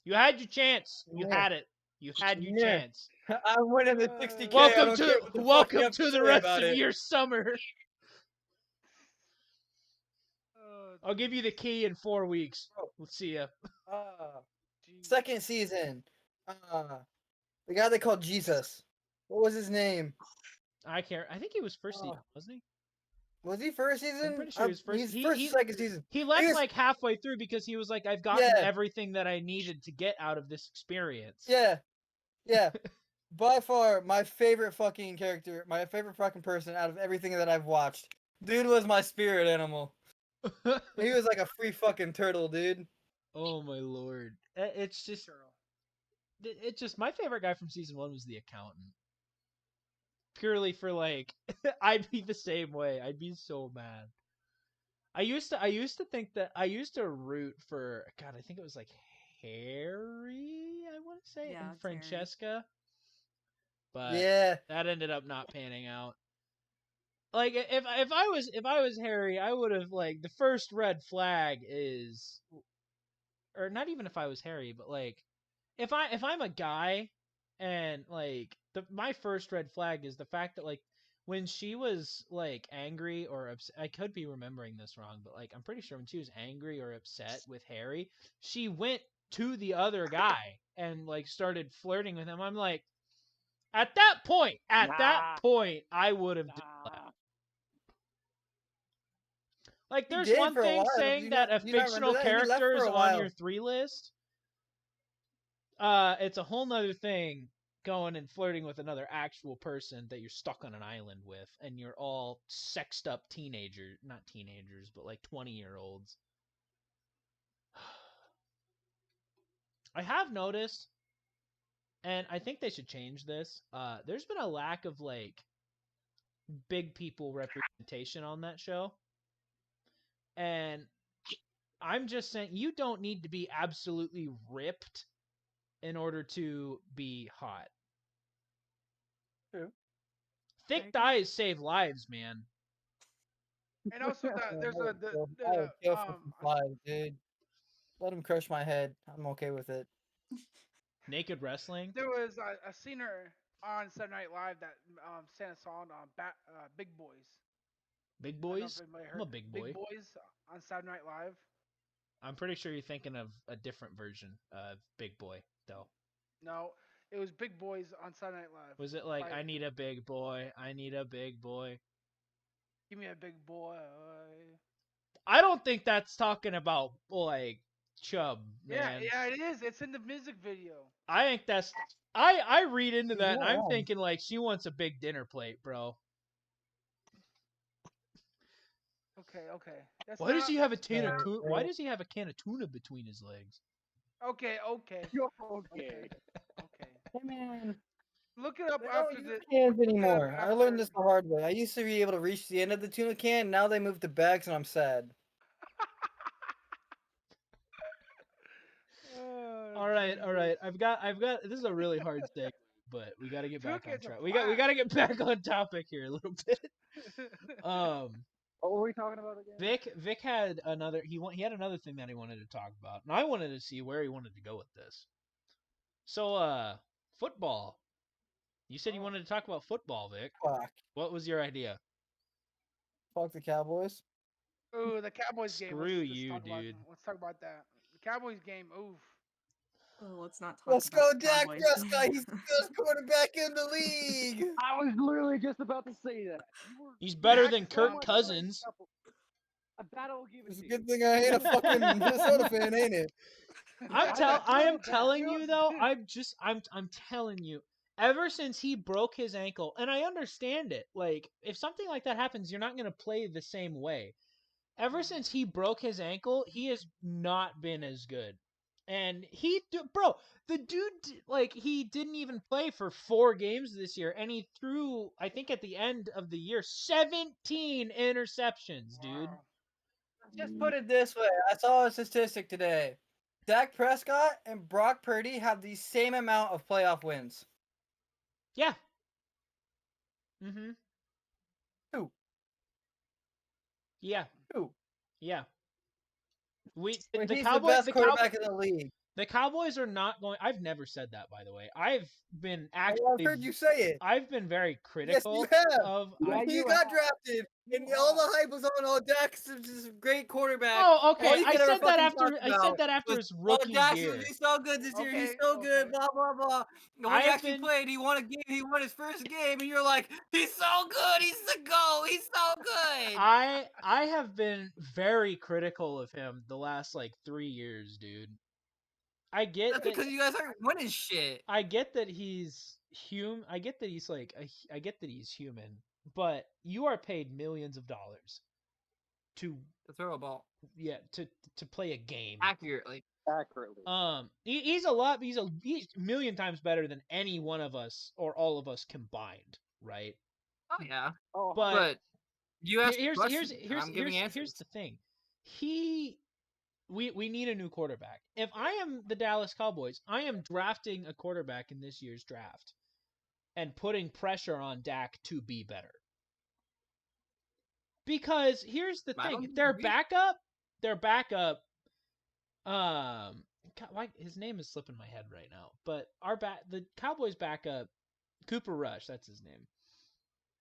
"You had your chance. You Yeah. had it. You had your Yeah. chance. I'm winning the 60K. I Welcome don't care what the fuck you welcome have to the say rest about of it. your summer. Oh, I'll give you the key in 4 weeks. We'll see ya." geez. Second season. The guy they called Jesus. What was his name? I can't. I think he was first season, Oh. wasn't he? Was he first season? I'm pretty sure he was first. He's first or second season. He left was- like halfway through because he was like, "I've gotten Yeah. everything that I needed to get out of this experience." Yeah. Yeah. By far, my favorite fucking character, my favorite fucking person out of everything that I've watched. Dude was my spirit animal. He was like a free fucking turtle, dude. Oh my lord! It's just, Girl. it's just my favorite guy from season 1 was the accountant. purely for like I'd be the same way. I'd be so mad. I used to think that I used to root for God. I think it was like Harry. I want to say Yeah, and it's Harry. Francesca, but Yeah. that ended up not panning out. Like if I was Harry, I would have like the first red flag is, or not even if I was Harry, but like if I'm a guy and like my first red flag is the fact that like when she was like angry or upset, I could be remembering this wrong, but like I'm pretty sure when she was angry or upset with Harry, she went to the other guy and like started flirting with him. I'm like, at that point, I would have Nah. like. He There's did one for a thing while. saying that a Do you not remember fictional that? He left character for is a on your while. 3 list. It's a whole nother thing going and flirting with another actual person that you're stuck on an island with, and you're all sexed up not teenagers, but like 20-year-olds. I have noticed, and I think they should change this. There's been a lack of like big people representation on that show, and I'm just saying you don't need to be absolutely ripped in order to be hot. True. Thick Very good. thighs save lives, man. And also there's a I would kill for some flies, dude. Let him crush my head. I'm okay with it. Naked wrestling. there was a singer on Saturday Night Live that sang a song on Big Boys. Big I don't know if boys? anybody I'm heard a big Big boy. Boys on Saturday Night Live. I'm pretty sure you're thinking of a different version of Big Boy, though. No, it was Big Boys on Saturday Night Live. Was it like, By- I need a big boy, I need a big boy? Give me a big boy. I don't think that's talking about, like, chub, Yeah, man. yeah, it is. It's in the music video. I think that's... I read into that, and You're I'm wrong. thinking, like, she wants a big dinner plate, bro. Okay. That's Why does not. he have a can of Sorry, tuna? bro. Why does he have a can of tuna between his legs? Okay. You're Okay. okay. Hey, man. Look it up They after don't the. use cans look it up anymore. I learned this after- the hard way. I used to be able to reach the end of the tuna can. Now they moved to bags, and I'm sad. All right. I've got. This is a really hard thing, but we got to get Tuna back on cans are track. We got flat. to get back on topic here a little bit. What were we talking about again? Vic had another. He had another thing that he wanted to talk about, and I wanted to see where he wanted to go with this. So, football. You said you Oh. wanted to talk about football, Vic. Fuck. What was your idea? Fuck the Cowboys. Ooh, the Cowboys game. Screw you, dude. Let's talk about that. The Cowboys game. Oof. Oh, let's not talk Let's about go, the Dak Cowboys. Prescott. He's the best quarterback in the league. I was literally just about to say that. He's better than Max Kirk so much Cousins. That I'll give it It's a to good you. thing I ain't a fucking Minnesota fan, ain't it? I am telling you though. I'm telling you. Ever since he broke his ankle, and I understand it. Like if something like that happens, you're not gonna play the same way. Ever since he broke his ankle, he has not been as good. And bro, the dude, like, he didn't even play for 4 games this year, and he threw, I think at the end of the year, 17 interceptions, dude. Wow. Just put it this way. I saw a statistic today. Dak Prescott and Brock Purdy have the same amount of playoff wins. Yeah. Mm-hmm. Who? Yeah. Who? Yeah. He's The the Cowboys, best quarterback in the league. the Cowboys are not going. I've never said that, by the way. I've been I've actually. heard you say it. I've been very Yes, critical you have. of. Yeah, He you got have. drafted, and You all have. the hype was on. Oh, Dak's just a great quarterback. Oh, All okay. you I could ever said that fucking after. talk I said about that after was, his rookie Dak's year. he's so good this year. He's Okay, so good. okay. Blah blah blah. And when I he have actually been- played, he won a game. He won his first game, and you're like, he's so good. He's the GOAT. He's so good. I have been very critical of him the last like 3 years, dude. I get That's that. because you guys aren't winning shit. I get that he's human. I get that he's like. I get that he's human, but you are paid millions of dollars to To throw a ball to play a game. accurately. Accurately. He's a million times better than any one of us or all of us combined, right? Oh yeah, Oh, But you asked here's questions, and I'm giving answers. here's the thing. We need a new quarterback. If I am the Dallas Cowboys, I am drafting a quarterback in this year's draft and putting pressure on Dak to be better. Because here's the I thing, don't their disagree. backup, God, why his name is slipping my head right now. But the Cowboys backup, Cooper Rush, that's his name.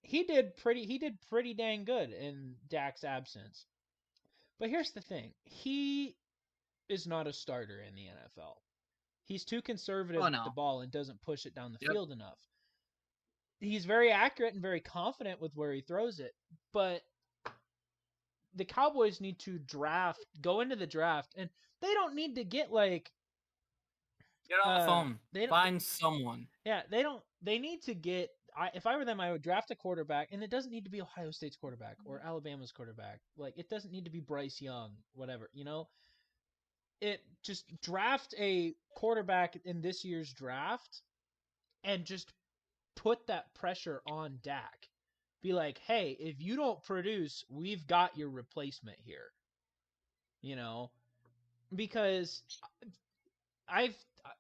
He did pretty dang good in Dak's absence. But here's the thing, he is not a starter in the NFL. He's too conservative Oh with the no. ball and doesn't push it down the Yep. field enough. He's very accurate and very confident with where he throws it, but the Cowboys need to go into the draft, and they don't need to get like Get on the phone. they don't Find someone. they need to get if I were them, I would draft a quarterback, and it doesn't need to be Ohio State's quarterback or Alabama's quarterback. Like, it doesn't need to be Bryce Young, whatever, It just draft a quarterback in this year's draft and just put that pressure on Dak. Be like, hey, if you don't produce, we've got your replacement here. Because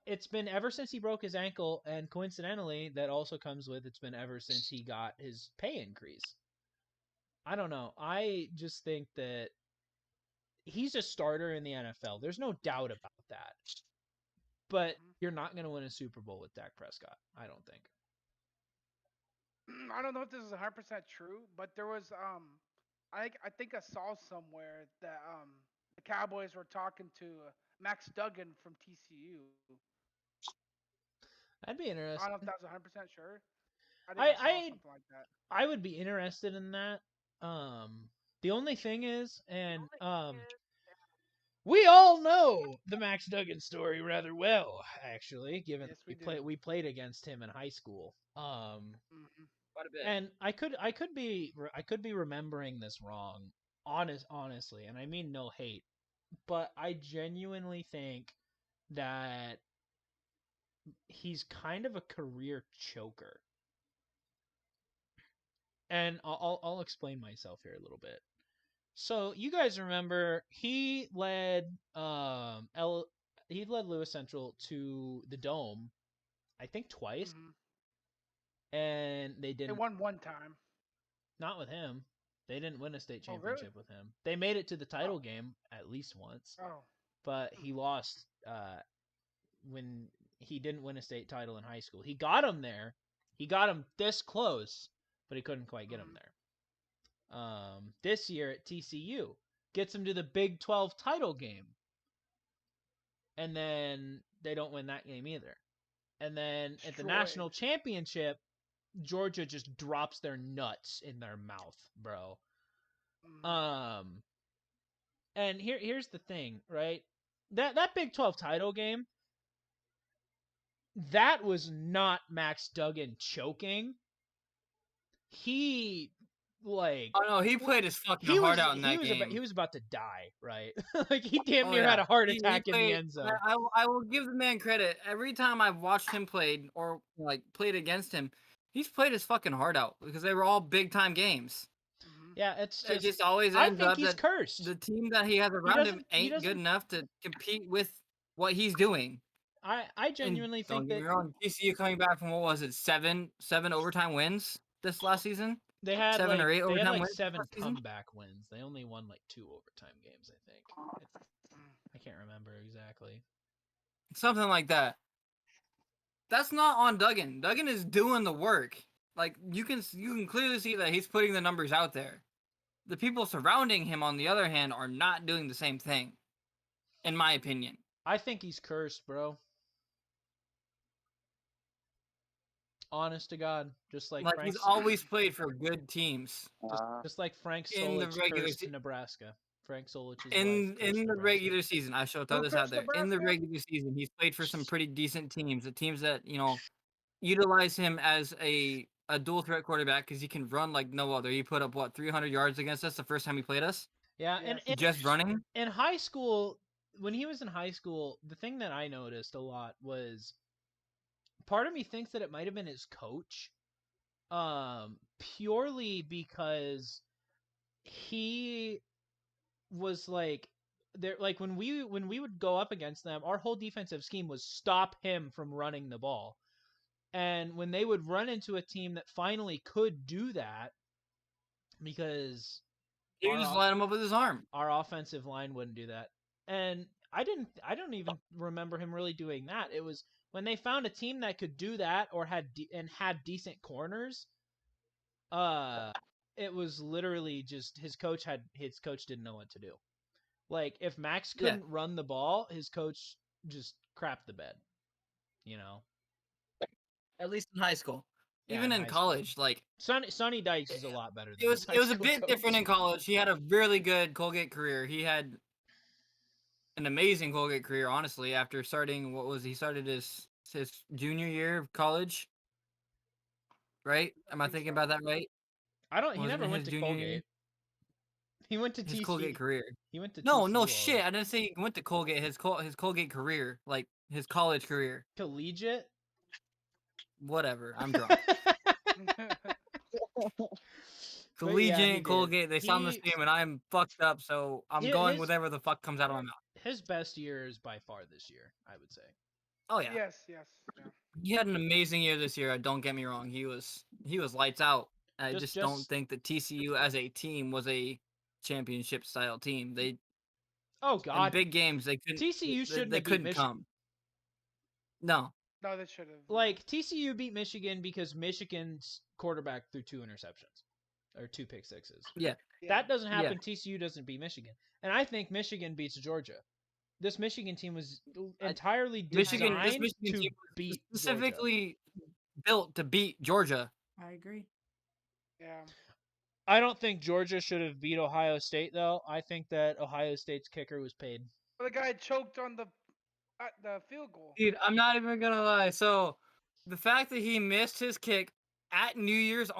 it's been ever since he broke his ankle, and coincidentally, that also comes with it's been ever since he got his pay increase. I don't know. I just think that he's a starter in the NFL. There's no doubt about that. But you're not going to win a Super Bowl with Dak Prescott, I don't think. I don't know if this is 100% true, but there was I think I saw somewhere that the Cowboys were talking to Max Duggan from TCU. I'd be I don't know interested. if that's 100% sure. I think I saw something like that. I would be interested in that. The only thing is, and we all know the Max Duggan story rather well, actually, given Yes, we do. we played against him in high school. Mhm. Quite a bit. And I could be remembering this wrong, honestly, and I mean no hate, but I genuinely think that he's kind of a career choker. And I'll explain myself here a little bit. So you guys remember he led Lewis Central to the Dome, I think twice, Mhm. and they They didn't. won one time. Not with him. They didn't win a state Oh, really? championship with him. They made it to the title Oh. game at least once, Oh. but he lost when he didn't win a state title in high school. He got him there. He got him this close, but he couldn't quite get him Mhm. there. This year at TCU, gets him to the Big 12 title game, and then they don't win that game either. And then at the national Destroyed. championship, Georgia just drops their nuts in their mouth, bro. Mhm. And here's the thing, right? That Big 12 title game, that was not Max Duggan choking. He Oh no, he played his fucking heart out in that game. he was about to die, right? Like, he damn Oh near had yeah, a heart he attack in the played. end zone. I will give the man credit. Every time I've watched him played or like played against him, he's played his fucking heart out because they were all big time games. Mhm. Yeah, it's It just just always I ends think up he's that cursed. the team that he has around him ain't good doesn't- enough to compete with what he's doing. I And genuinely don't think get that me wrong, TCU coming back from what was it, seven overtime wins this last season? they had 7 or 8 they had overtime like wins this 7 last season? comeback wins. They only won like 2 overtime games, I think. I can't remember exactly. Something like that. That's not on Duggan. Duggan is doing the work. Like you can clearly see that he's putting the numbers out there. The people surrounding him, on the other hand, are not doing the same thing, in my opinion. I think he's cursed, bro. Honest to God, just like Like Frank, he's always played for good teams just like Frank in the Solich regular cursed Nebraska. Frank Solich's wife in cursed the Nebraska. regular season. I shall throw Who this out cursed there. In the Nebraska? regular season, he's played for some pretty decent teams. The teams that utilize him as a dual threat quarterback because he can run like no other. He put up 300 yards against us the first time he played us. Yeah, Yes. and Just running. in high school, when he was in high school, the thing that I noticed a lot was part of me thinks that it might have been his coach. purely because he was like there like when we would go up against them, our whole defensive scheme was stop him from running the ball. And when they would run into a team that finally could do that, because He would just line him up with his arm. our offensive line wouldn't do that. And I don't even remember him really doing that. It was when they found a team that could do that or had decent corners. It was literally just his coach didn't know what to do. Like if Max Yeah. couldn't run the ball, his coach just crapped the bed. You know. At least in high school. Yeah, Even in in high school. college, like Sonny Dykes is a lot better than it was his high it was a school bit coach. different in college. He had a really good Colgate career. He had an amazing Colgate career, honestly, after starting he started his junior year of college. Right? Am I think thinking so. about that right? He never went to Colgate. He went to His TC. Colgate career. He went to No, TCU no shit. I didn't say he went to Colgate. His Colgate career, like his college career. Collegiate. Whatever. I'm drunk. But yeah, he Collegiate, did. Colgate, they sound the same, and I'm fucked up, so I'm going his- whatever the fuck comes out of my mouth. His best year is by far this year, I would say. Oh yeah. Yes. Yeah. He had an amazing year this year. Don't get me wrong. He was lights out. I just don't think that TCU as a team was a championship style team. They Oh in God, big games they couldn't. TCU shouldn't They have beat couldn't Michigan. come. No. No, they should have. Like TCU beat Michigan because Michigan's quarterback threw 2 interceptions or 2 pick sixes. Yeah. That doesn't happen. TCU doesn't beat Michigan, and I think Michigan beats Georgia. This Michigan team was entirely designed This Michigan to team was beat specifically built to beat Georgia. I agree. Yeah. I don't think Georgia should have beat Ohio State, though. I think that Ohio State's kicker was paid. Well, the guy choked on the field goal. Dude, I'm not even gonna lie. So, the fact that he missed his kick at New Year's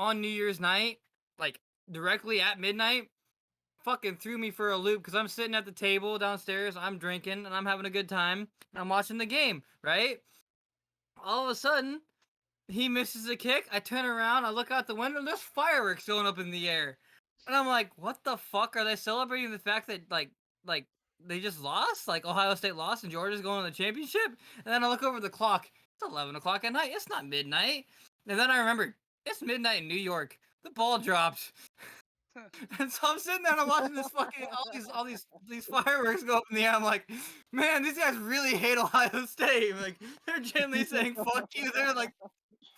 night, like directly at midnight, fucking threw me for a loop because I'm sitting at the table downstairs, I'm drinking, and I'm having a good time, and I'm watching the game, right? All of a sudden, he misses a kick. I turn around, I look out the window, and there's fireworks going up in the air. And I'm like, what the fuck? Are they celebrating the fact that, like they just lost? Like, Ohio State lost and Georgia's going to the championship? And then I look over the clock. It's 11 o'clock at night. It's not midnight. And then I remember, it's midnight in New York. The ball dropped. And so I'm sitting there and I'm watching this fucking all these fireworks go up in the air. I'm like, man, these guys really hate Ohio State. Like, they're genuinely saying fuck you. They're like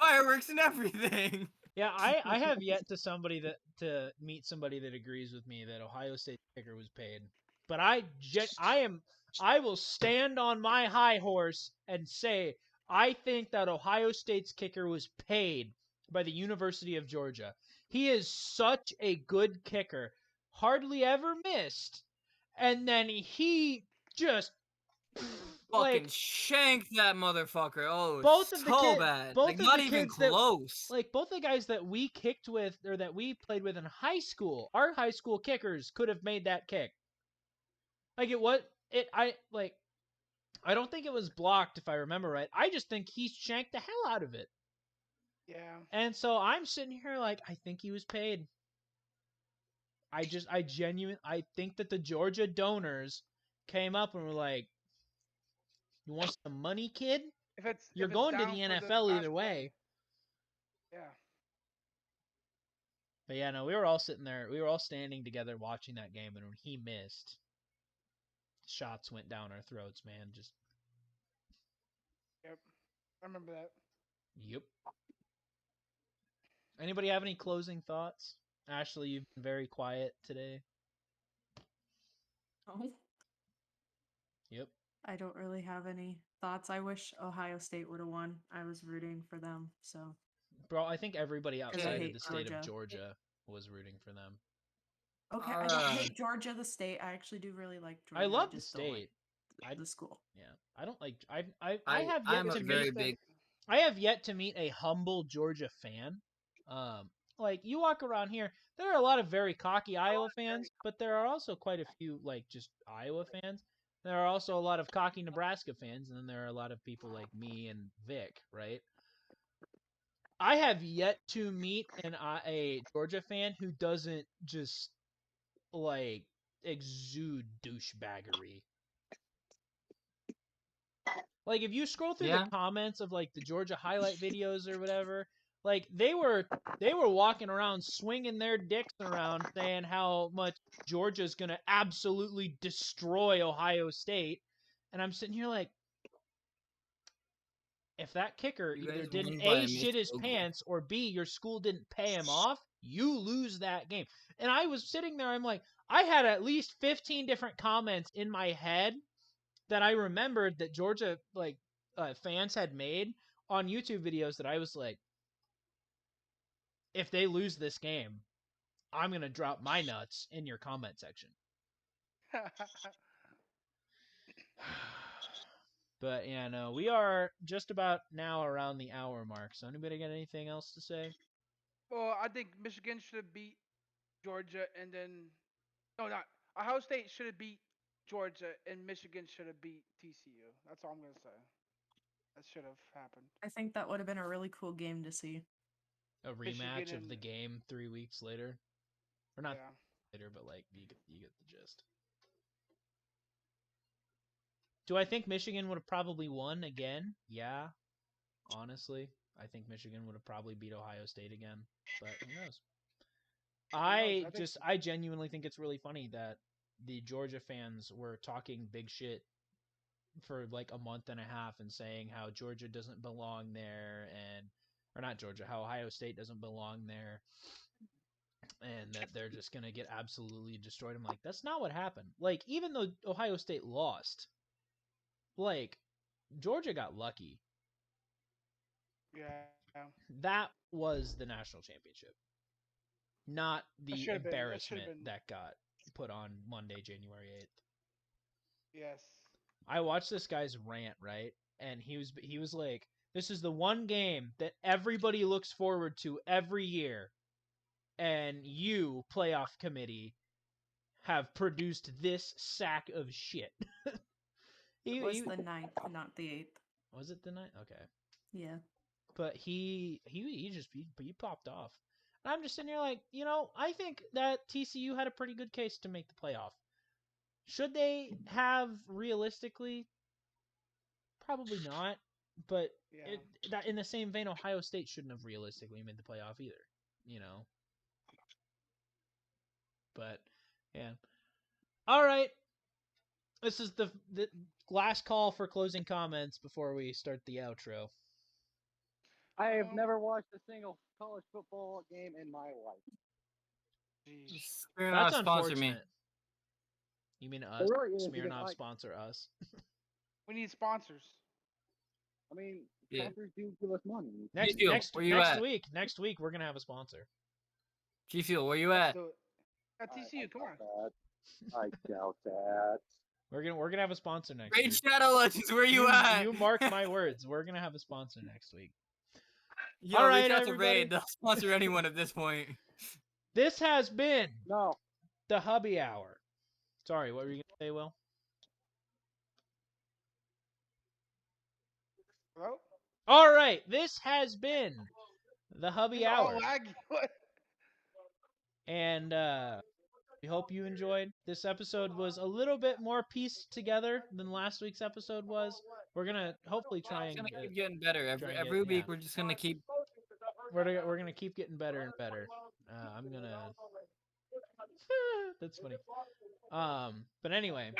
fireworks and everything. Yeah, I have yet to meet somebody that agrees with me that Ohio State kicker was paid. But I will stand on my high horse and say I think that Ohio State's kicker was paid by the University of Georgia. He is such a good kicker, hardly ever missed, and then he just fucking shanked that motherfucker. Oh, both it's of the so bad. Both like, of not the even kids close. Like both the guys that we kicked with or that we played with in high school, our high school kickers could have made that kick. Like I don't think it was blocked if I remember right. I just think he shanked the hell out of it. Yeah. And so I'm sitting here like I think he was paid. I think that the Georgia donors came up and were like, "You want some money, kid? You're going to the NFL either way." Yeah. But yeah, no, we were all sitting there. We were all standing together watching that game, and when he missed, shots went down our throats, man. Just. Yep. I remember that. Yep. Anybody have any closing thoughts? Ashley, you've been very quiet today. Oh. Yep. I don't really have any thoughts. I wish Ohio State would have won. I was rooting for them, so. Bro, I think everybody outside of hate the state Georgia. of Georgia was rooting for them. Okay, I don't hate Georgia the state. I actually do really like Georgia. I love the just don't state. like the school. Yeah, I don't like. I have yet I'm to a very meet. big. I have yet to meet a humble Georgia fan. Like you walk around here, there are a lot of very cocky Iowa fans, but there are also quite a few like just Iowa fans. There are also a lot of cocky Nebraska fans, and then there are a lot of people like me and Vic, right? I have yet to meet a Georgia fan who doesn't just like exude douchebaggery. Like if you scroll through the Yeah. comments of like the Georgia highlight videos or whatever, like they were walking around swinging their dicks around saying how much Georgia's going to absolutely destroy Ohio State. And I'm sitting here like, if that kicker You either guys didn't won by A, a missed shit his field goal. pants, or B, your school didn't pay him off, you lose that game. And I was sitting there, I'm like, I had at least 15 different comments in my head that I remembered that Georgia fans had made on YouTube videos that I was like, if they lose this game, I'm gonna drop my nuts in your comment section. But yeah, no, we are just about now around the hour mark. So anybody got anything else to say? Well, I think Michigan should have beat Georgia, and then no, not Ohio State should have beat Georgia, and Michigan should have beat TCU. That's all I'm gonna say. That should have happened. I think that would have been a really cool game to see. A Michigan rematch of and the game 3 weeks later, or not yeah. later, but like you get the gist. Do I think Michigan would have probably won again? Yeah, honestly, I think Michigan would have probably beat Ohio State again, but who knows? Who knows? I think I genuinely think it's really funny that the Georgia fans were talking big shit for like a month and a half and saying how Georgia doesn't belong there or not Georgia, how Ohio State doesn't belong there and that they're just going to get absolutely destroyed. I'm like, that's not what happened. Like even though Ohio State lost, like Georgia got lucky. yeah. That was the national championship, not That the should have been. That should have embarrassment been. that got put on Monday, January 8th. Yes. I watched this guy's rant, right? And he was like, "This is the one game that everybody looks forward to every year, and you, playoff committee, have produced this sack of shit." It was he the 9th, not the 8th. was it the night? Okay, Yeah. but he popped off. And I'm just sitting here like, I think that TCU had a pretty good case to make the playoff. Should they have realistically? Probably not, but Yeah. that in the same vein, Ohio State shouldn't have realistically made the playoff either, you know. But yeah, all right. This is the last call for closing comments before we start the outro. I have Um, never watched a single college football game in my life. Jeez. That's Smirnoff, sponsor me. unfortunate. You mean It us? really is because Smirnoff sponsor us. We need sponsors. I mean, Yeah. sponsors do give us money. Next Fuel, next where you next at? week, we're gonna have a sponsor. G Fuel, where you Let's at? do it. At TCU, come on. I doubt that. We're gonna have a sponsor next Raid week. Shadow Legends, where you at? You mark my words. We're gonna have a sponsor next week. Yo, All reach right, out to everybody. Raid. They'll sponsor anyone at this point. This has been No. the Hubbie Hour. Sorry, what were you gonna say, Will? Hello? All right, this has been the Hubbie It's all Hour, laggy. What? and we hope you enjoyed. This episode was a little bit more pieced together than last week's episode was. We're gonna hopefully try It's and gonna keep getting better. try and Every week yeah, we're just gonna keep. we're gonna keep getting better and better. I'm gonna. That's funny. But anyway,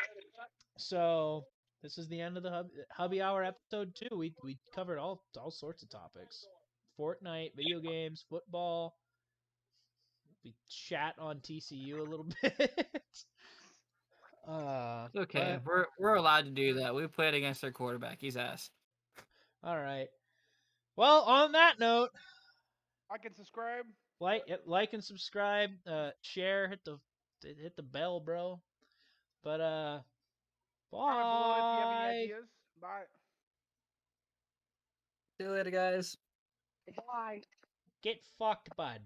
so this is the end of the Hubby Hour episode 2. We covered all sorts of topics: Fortnite, video games, football. We chat on TCU a little bit. It's okay. But, We're allowed to do that. We played against their quarterback. He's ass. all right. Well, on that note, I can subscribe. like and subscribe, share, hit the bell, bro. But Comment below if you have any bye. ideas. Bye. See you later, guys. Bye. Get fucked, bud.